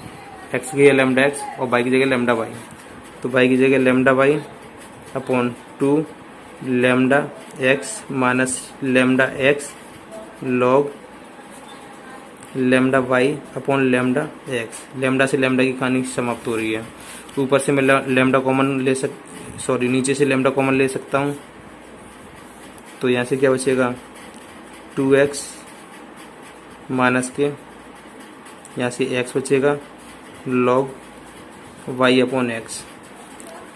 x की जगह लैम्डा x और y की जगह लैम्डा y। तो y की जगह lambda y upon 2 lambda x minus lambda x log lambda y upon lambda x। Lambda से लैम्डा की कहानी समाप्त हो रही है। ऊपर से मैं लैम्डा कॉमन नीचे से लैम्डा कॉमन ले सकता हूँ, तो यहाँ से क्या बचेगा 2x माइनस के, यहाँ से x बचेगा log y/x।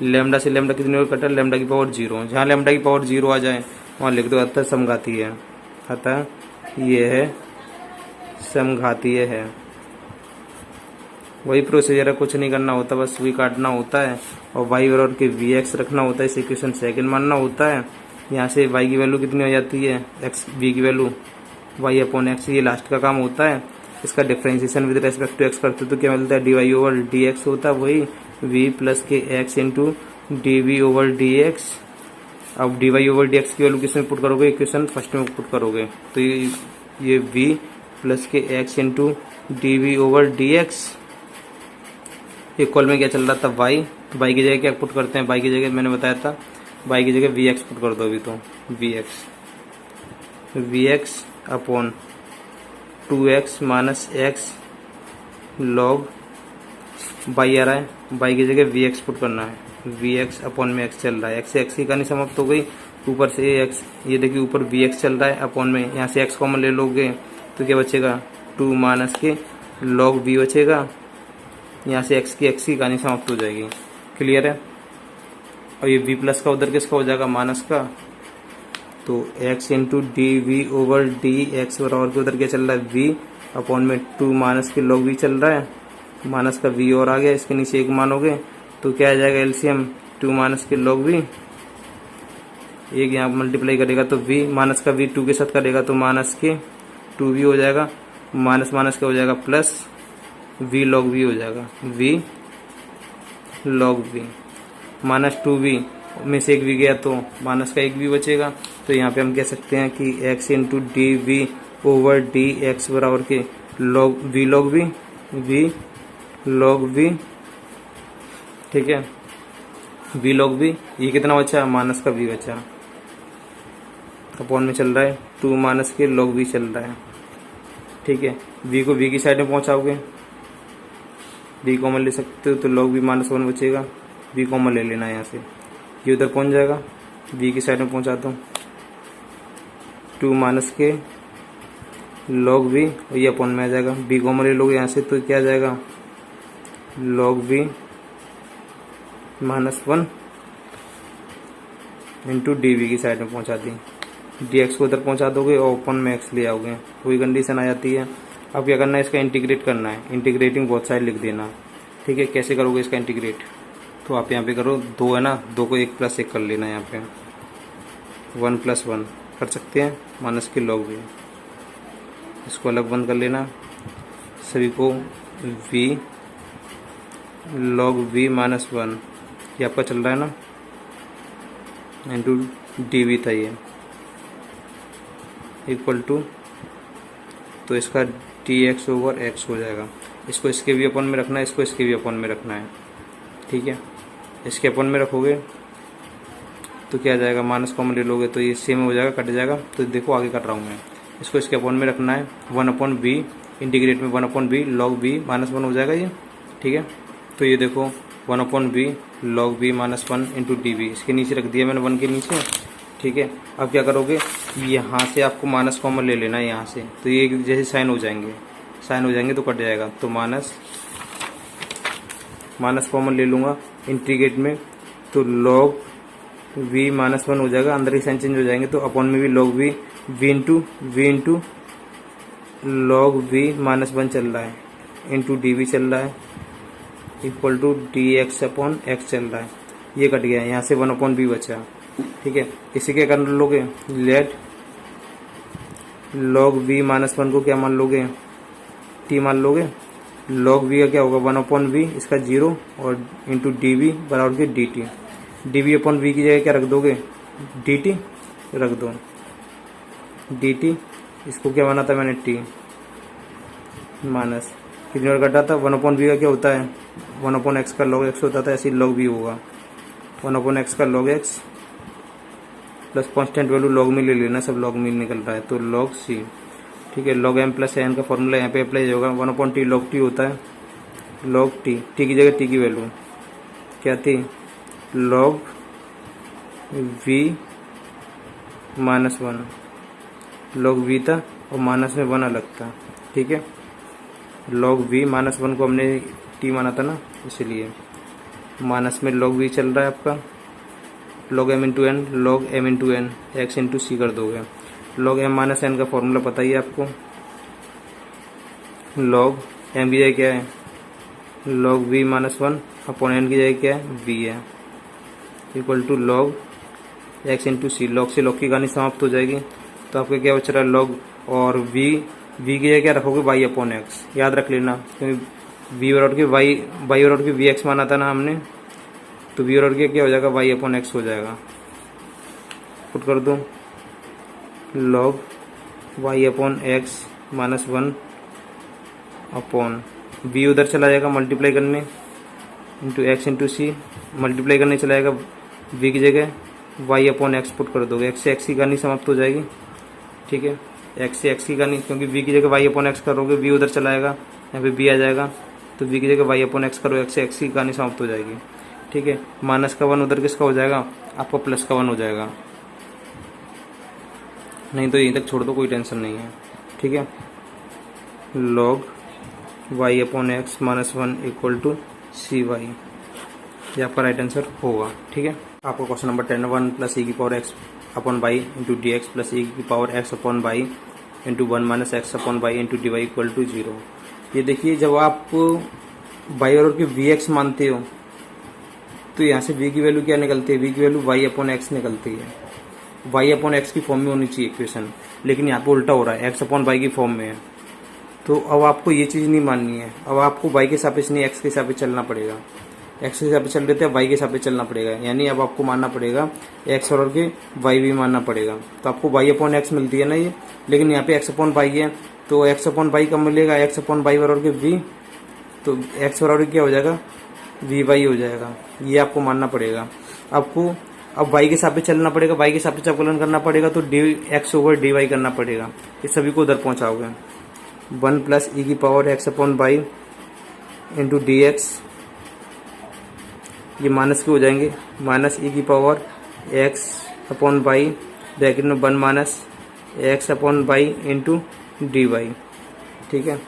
लैम्डा से लैम्डा कितने को कटा, लैम्डा की पावर 0, जहाँ लैम्डा की पावर 0 आ जाए वहाँ लिख दो अतः समघातीय है, अतः ये है समघातीय है। वही प्रोसीजर है, कुछ नहीं करना होता, बस v काटना होता है और y बराबर के vx रखना होता है, इस इक्वेशन सेकंड मानना होता है। यहाँ से y की वैल्यू कितनी हो जाती है, x v की वैल्यू y/x, ये लास्ट का काम होता है। इसका differentiation with respect to x करते तो क्या मिलता है, dy/dx होता है वही v प्लस के x इंटू dv/dx। अब dy/dx की वैल्यू किसमें पुट करोगे, इक्वेशन फर्स्ट में पुट करोगे तो ये v प्लस के x इंटू dv/dx इक्वल में क्या चल रहा था y, तो y की जगह क्या पुट करते हैं, y की जगह मैंने बताया था y की जगह vx पुट कर दो अभी, तो vx upon 2x minus x log y आ रहा है, y की जगह vx पुट करना है, vx अपॉन में x चल रहा है, x से x की कहानी समाप्त हो गई। ऊपर से x, ये देखिए ऊपर vx चल रहा है अपॉन में, यहाँ से x कॉमन ले लोगे तो क्या बचेगा 2 माइनस के log v बचेगा, यहाँ से x की कहानी समाप्त हो जाएगी। क्लियर है? और ये v प्लस का उधर किसका हो जाएगा, माइनस का, तो x इंटू dv/dx बराबर के उधर क्या चल रहा है v अपॉन में 2 माइनस के log v चल रहा है, माइनस का v और आ गया, इसके नीचे एक मानोगे तो क्या आ जाएगा एलसीएम 2 माइनस के log v, एक यहाँ मल्टीप्लाई करेगा तो v, माइनस का v 2 के साथ करेगा तो माइनस के 2v हो जाएगा, माइनस माइनस का हो जाएगा प्लस v log v हो जाएगा, v log v minus 2v में से एक v गया तो माइनस का एक v बचेगा। तो यहाँ पे हम कह सकते हैं कि x इंटू dv/dx बराबर के v log v, ठीक है, v log v, ये कितना बचा, माइनस का v बचा, अपॉन में चल रहा है 2 माइनस के log v चल रहा है। ठीक है, v को v की साइड में पहुँचाओगे, v कॉमन ले सकते हो तो log v माइनस 1 बचेगा, v कॉमन ले लेना है यहाँ से, ये उधर पहुँच जाएगा, v की साइड में पहुँचाता हूँ 2 माइनस के log v और ये अपॉन में आ जाएगा, v कॉमन ले लोगे यहाँ से तो क्या आ जाएगा log v minus 1 into dv की साइड में पहुँचा दी, dx को उधर पहुँचा दोगे और ओपन में x ले आओगे, वही कंडीशन आ जाती है। अब क्या करना है, इसका इंटीग्रेट करना है, इंटीग्रेटिंग बोथ साइड लिख देना। ठीक है, कैसे करोगे इसका इंटीग्रेट, तो आप यहाँ पे करो 2 है ना, 2 को 1 प्लस 1 कर लेना है, यहाँ पे 1 प्लस 1 कर सकते हैं, माइनस के log v, इसको अलग बंद कर लेना, सभी को v log v माइनस 1 ये आपका चल रहा है ना, इंटू डी वी था ये, इक्वल टू, तो इसका डी एक्स ओवर एक्स हो जाएगा। इसको इसके भी अपन में रखना है, इसको इसके भी अपन में रखना है, ठीक है। इसके अपन में रखोगे तो क्या आ जाएगा, माइनस कॉमन ले लोगे तो ये सेम हो जाएगा, कट जाएगा। तो देखो आगे कट रहा हूँ मैं, इसको इसके अपन में रखना है, 1/b इंटीग्रेट में 1/b log b माइनस 1 हो जाएगा ये, ठीक है। तो ये देखो 1/b log b minus 1 into D v, इसके नीचे रख दिया मैंने 1 के नीचे, ठीक है। अब क्या करोगे, यहाँ से आपको माइनस कॉमन ले लेना है यहाँ से, तो ये जैसे साइन हो जाएंगे तो कट जाएगा। तो माइनस कॉमन ले लूँगा इंटीग्रेट में, तो log v माइनस 1 हो जाएगा, अंदर ही साइन चेंज हो जाएंगे, तो अपॉन में भी log v into log v minus 1 चल रहा है, इंटू डी वी चल रहा है, equal to D x upon x चल रहा है। ये कट गया, यहाँ से 1/b बचा, ठीक है। इसी के कर लोगे, लेट log v माइनस 1 को क्या मान लोगे, t मान लोगे। log v का क्या होगा, 1/v, इसका 0 और इंटू डी वी बराबर k d t. D v upon v की जगह क्या रख दोगे, डी टी रख दो, डी टी। इसको क्या बना था मैंने, टी माइनस कितनी बार कटा था, 1/v का क्या होता है, 1/x का log x होता था, ऐसे log v होगा 1/x का log x plus constant value log में ले लेना, सब log में निकल रहा है, तो log c, ठीक है। log m प्लस n का फॉर्मूला यहाँ पे अप्लाई होगा, 1/t log t होता है, log t, t की जगह t की वैल्यू क्या थी, log v minus 1, log v था और माइनस में 1 अलग था, ठीक है। log v माइनस 1 को हमने t माना था ना, इसलिए माइनस में log v चल रहा है आपका, log m into n, log m into n, x into c कर दोगे। log m माइनस एन का फॉर्मूला पता ही है आपको, log m की जगह क्या है, log v minus 1 upon n की जगह क्या है, v है, equal to log x into c. log से log की कहानी समाप्त हो जाएगी, तो आपका क्या बच रहा है, log, और v की जगह क्या रखोगे, y अपॉन एक्स, याद रख लेना, क्योंकि v बराबर के y बराबर के वी एक्स माना था ना हमने, तो v बराबर के क्या हो जाएगा, y अपॉन एक्स हो जाएगा। पुट कर दो, log y upon x minus 1 upon v उधर चला जाएगा मल्टीप्लाई करने, इंटू एक्स इंटू सी, मल्टीप्लाई करने चला जाएगा v की जगह, y अपॉन एक्स पुट कर दोगे, x से x की कहानी समाप्त हो जाएगी, ठीक है। x से x की कहानी, क्योंकि v की जगह y अपॉन एक्स करोगे, v उधर चला जाएगा, यहाँ पे b आ जाएगा, तो v की जगह y अपॉन एक्स करो, x से x की कहानी समाप्त हो जाएगी, ठीक है। माइनस का 1 उधर किसका हो जाएगा, आपका प्लस का 1 हो जाएगा, नहीं तो यहीं तक छोड़ दो, कोई टेंशन नहीं है, ठीक है। log y upon x minus 1 equal to c y, ये आपका राइट आंसर होगा, ठीक है। आपको क्वेश्चन नंबर 10, 1 प्लस ई की power x upon y into D x plus e की power x upon y into 1 minus x upon y into D Y equal to 0। ये देखिए, जब आप बाई और की वी एक्स मानते हो तो यहाँ से v की वैल्यू क्या निकलती है, v की वैल्यू y अपॉन एक्स निकलती है, y अपॉन एक्स की फॉर्म में होनी चाहिए इक्वेशन, लेकिन यहाँ पे उल्टा हो रहा है, x अपॉन y की फॉर्म में है। तो अब आपको ये चीज़ नहीं माननी है, अब आपको y के सापेक्ष नहीं x के सापेक्ष चलना पड़ेगा, x के सापेक्ष चल रहे थे, अब y के सापेक्ष चलना पड़ेगा, यानी अब आपको मानना पड़ेगा x और के y भी मानना पड़ेगा। तो आपको y अपॉन एक्स मिलती है ना ये, लेकिन यहाँ पे x अपॉन y है, तो x अपॉन y कब मिलेगा, x अपॉन y बराबर के v, तो x बराबर क्या हो जाएगा, वी वाई हो जाएगा, ये आपको मानना पड़ेगा। आपको अब y के सापेक्ष चलना पड़ेगा, y के सापेक्ष अवकलन करना पड़ेगा, तो d x over d y करना पड़ेगा, ये सभी को उधर पहुँचाओगे। 1 प्लस ई की power x upon y into D x, ये माइनस के हो जाएंगे, माइनस ई की power x upon y bracket में 1 minus x upon y into D y, ठीक है।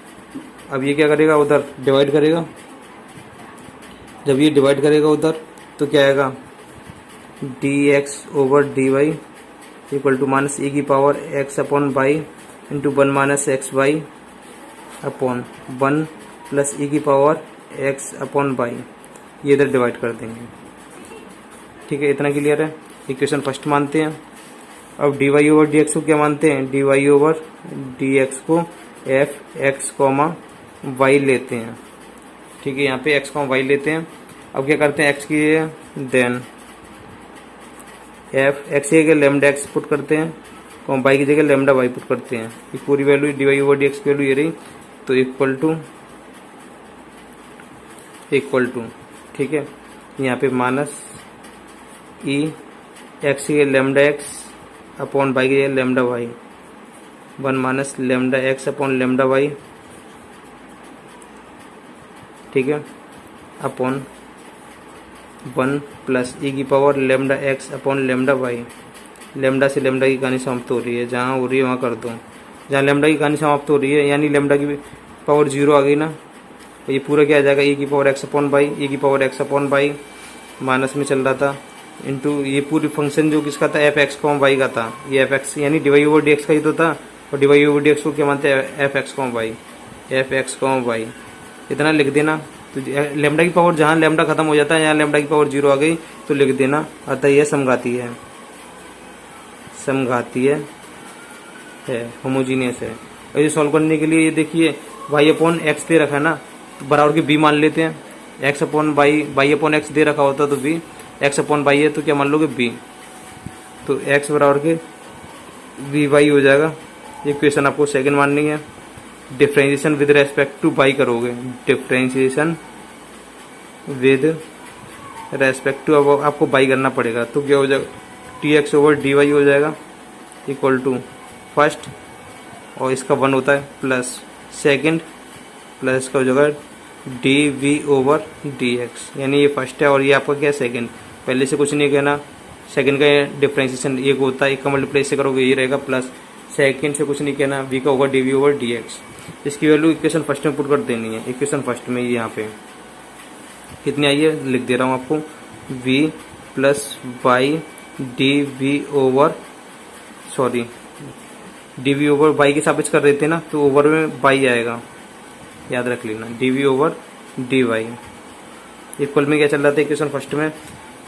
अब ये क्या करेगा, उधर डिवाइड करेगा, जब ये डिवाइड करेगा उधर तो क्या आएगा, d x over d Y equal to minus e की power x upon y into 1 minus x y upon 1 plus e की पावर एक्स अपॉन बाई, ये इधर डिवाइड कर देंगे, ठीक है। इतना क्लियर है, इक्वेशन फर्स्ट मानते हैं। अब d Y over D x को क्या मानते हैं, D Y over D x को एफ एक्स कॉमा वाई लेते हैं। ठीक है, यहाँ पे एक्स कॉमा वाई लेते हैं। अब क्या करते हैं, एक्स की देन एफ एक्स की जगह लेमडा एक्स पुट करते हैं, कॉमा वाई की जगह लेमडा वाई पुट करते हैं। ये पूरी value d Y over D x की वैल्यू ये रही, तो इक्वल टू ठीक है, यहाँ पे माइनस ई एक्स की जगह लेमडा एक्स अपॉन वाई की जगह lambda y, 1 minus lambda x upon lambda y, ठीक है, अपॉन 1 प्लस ई की power lambda x upon lambda y. Lambda से लेमडा की कहानी समाप्त हो रही है, जहाँ हो रही है वहाँ कर दो। जहाँ लेमडा की कहानी समाप्त हो रही है यानी लेमडा की पावर 0 आ गई ना, तो ये पूरा क्या आ जाएगा, ई की power x upon y, e की power x upon y minus में चल रहा था, इंटू ये पूरी फंक्शन जो किसका था, एफ एक्स कॉम वाई का था। ये एफ एक्स यानी d Y over D x का ही तो था, और d Y over D x को क्या मानते हैं, f x comma y, f x comma y. इतना लिख देना, तो लेमडा की पावर जहाँ लेमडा खत्म हो जाता है, यहाँ लेमडा की पावर 0 आ गई तो लिख देना। अतः यह समघातीय है, होमोजीनियस है। और ये सॉल्व करने के लिए ये देखिए वाई अपॉन एक्स दे रखा है ना, तो बराबर की बी मान लेते हैं। X upon y, y upon x दे रखा होता तो बी, एक्स अपॉन वाई है तो क्या मान लोगे बी, तो एक्स बराबर के वी वाई हो जाएगा। ये क्वेश्चन आपको सेकंड माननी है। Differentiation with respect to y करोगे, डिफरेंशिएशन विद रेस्पेक्ट टू अब आपको वाई करना पड़ेगा, तो क्या हो जाएगा, t x over d y हो जाएगा इक्वल टू फर्स्ट, और इसका 1 होता है प्लस सेकंड, प्लस इसका हो जाएगा d we over D x, यानी ये फर्स्ट है और ये आपका क्या सेकंड। पहले से कुछ नहीं कहना, सेकंड का डिफरेंशिएशन एक होता है, एक का मल्टीप्लाई से करोगे ये रहेगा प्लस, सेकंड से कुछ नहीं कहना, वी का होगा d we over D x. इसकी वैल्यू इक्वेशन फर्स्ट में पुट कर देनी है। इक्वेशन फर्स्ट में यहाँ पे कितनी आई है लिख दे रहा हूँ आपको, v plus y d we over d we over y के सापेक्ष कर देते ना, तो ओवर में वाई आएगा, याद रख लेना, d we over d Y. Equal में क्या चल रहा था इक्वेशन फर्स्ट में,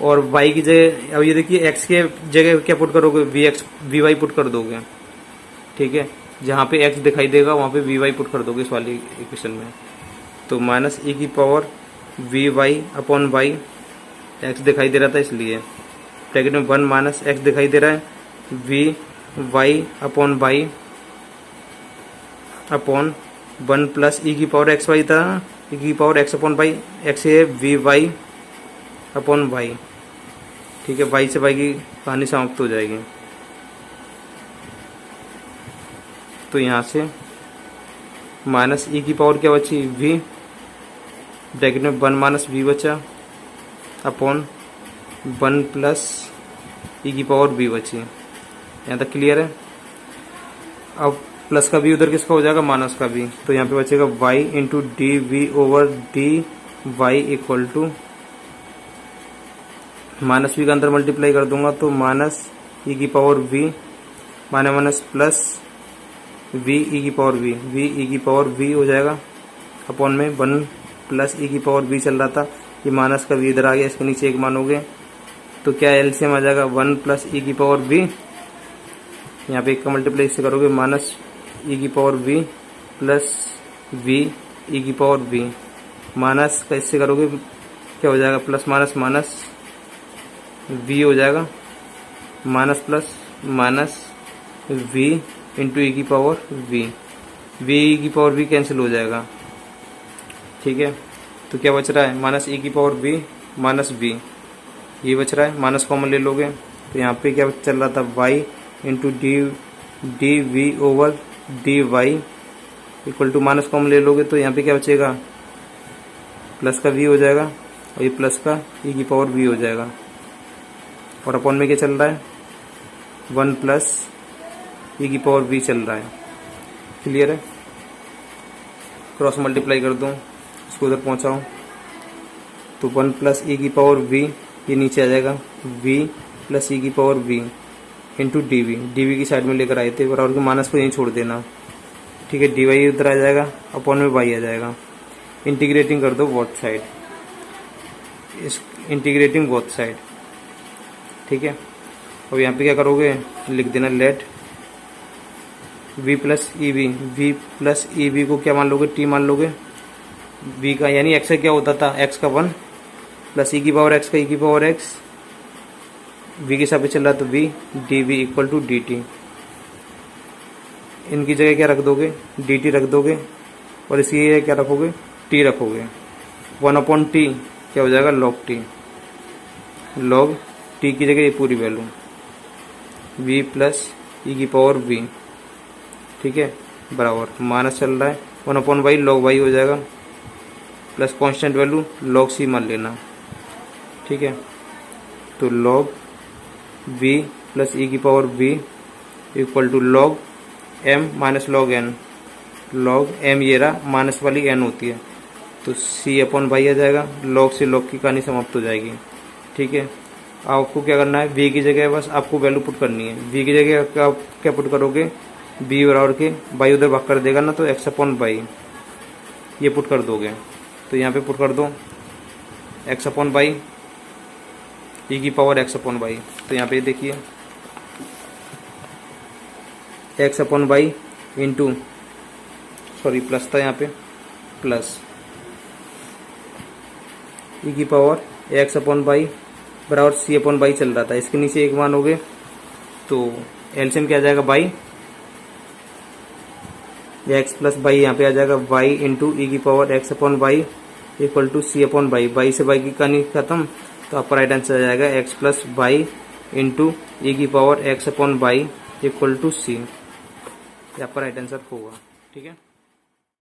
और वाई की जगह अब ये देखिए एक्स के जगह क्या पुट करोगे, v x v y put कर दोगे। ठीक है, जहाँ पे एक्स दिखाई देगा वहाँ पे वी वाई पुट कर दोगे इस वाली इक्वेशन में, तो माइनस ई की power v y upon y, x दिखाई दे रहा था इसलिए ब्रैकेट में 1 माइनस एक्स दिखाई दे रहा है, v y upon y upon 1 plus e की पावर एक्स वाई था, ई की power x upon y, x है वी वाई अपॉन वाई। ठीक है, वाई से वाई की कहानी समाप्त हो जाएगी, तो यहाँ से माइनस ई की पावर क्या बची, वी ब्रैकेट में 1 माइनस वी बचा अपॉन 1 प्लस ई की पावर वी बची। यहाँ तक क्लियर है। अब प्लस का भी उधर किसका हो जाएगा, माइनस का भी, तो यहाँ पे बचेगा y into D we over d Y equal to minus v का अंदर मल्टीप्लाई कर दूंगा तो माइनस ई की power v minus minus plus v e की पावर वी, वी ई की पावर वी हो जाएगा अपॉन में 1 प्लस ई की पावर वी चल रहा था, ये माइनस का वी इधर आ गया, इसके नीचे एक मानोगे तो क्या एलसीएम आ जाएगा 1 प्लस ई की पावर वी, यहाँ पे एक का मल्टीप्लाई इससे करोगे माइनस ई की power v plus v e की पावर वी, माइनस का इससे करोगे क्या हो जाएगा, प्लस माइनस माइनस वी हो जाएगा, minus plus minus v into ई की पावर वी, वी ई की पावर वी कैंसिल हो जाएगा। ठीक है, तो क्या बच रहा है, माइनस ई की पावर वी माइनस वी, ये बच रहा है, माइनस कॉमन ले लोगे तो यहाँ पे क्या चल रहा था, y into D we over d Y equal to minus common ले लोगे तो यहाँ पे क्या बचेगा, प्लस का वी हो जाएगा और ये प्लस का ई की पावर वी हो जाएगा, और अपॉन में क्या चल रहा है 1 प्लस ई की पावर वी चल रहा है। क्लियर है, क्रॉस मल्टीप्लाई कर दूँ, इसको उधर पहुँचाऊँ तो 1 प्लस ई की पावर वी, ये नीचे आ जाएगा v प्लस ई की power v into D v की साइड में लेकर आए थे, बराबर के माइनस को यहीं छोड़ देना। ठीक है, डी वाई उधर आ जाएगा, अपॉन में y आ जाएगा, इंटीग्रेटिंग कर दो बोथ साइड, इस इंटीग्रेटिंग बोथ साइड। ठीक है, अब यहाँ पे क्या करोगे, लिख देना let v plus e b को क्या मान लोगे, t मान लोगे। v का यानी x का क्या होता था, x का 1 प्लस ई की पावर x का ई की पावर x, v के हिसाब से चल रहा तो v, d v equal to d t. इनकी जगह क्या रख दोगे, डी टी रख दोगे और इसकी जगह क्या रखोगे, t रखोगे। 1/t क्या हो जाएगा, log t। log t की जगह ये पूरी वैल्यू v प्लस ई की पावर v, ठीक है, बराबर माइनस चल रहा है 1/y log y हो जाएगा, plus constant value log c मान लेना, ठीक है। तो log v प्लस ई की power v equal to log m minus log n। log m ये रहा, माइनस वाली n होती है, तो c/y आ जाएगा। log से log की कहानी समाप्त हो जाएगी, ठीक है। आपको क्या करना है, v की जगह बस आपको वैल्यू पुट करनी है। v की जगह क्या पुट करोगे, b बराबर के y उधर भाग कर देगा ना, तो x/y ये पुट कर दोगे। तो यहाँ पे पुट कर दो x/y ई की पावर x/y। तो यहाँ पे देखिए x/y इंटू, सॉरी प्लस था यहाँ पे, प्लस ई की पावर x/y बराबर c/y चल रहा था, इसके नीचे एक मान हो गए तो एलसीएम क्या आ जाएगा, y x प्लस y यहाँ पे आ जाएगा y इंटू ई की power x/y equal to c/y। y से y की कहानी खत्म, तो आपका राइट आंसर आ जाएगा x प्लस y इंटू ई की power x/y equal to c। आपका राइट आंसर होगा, ठीक है।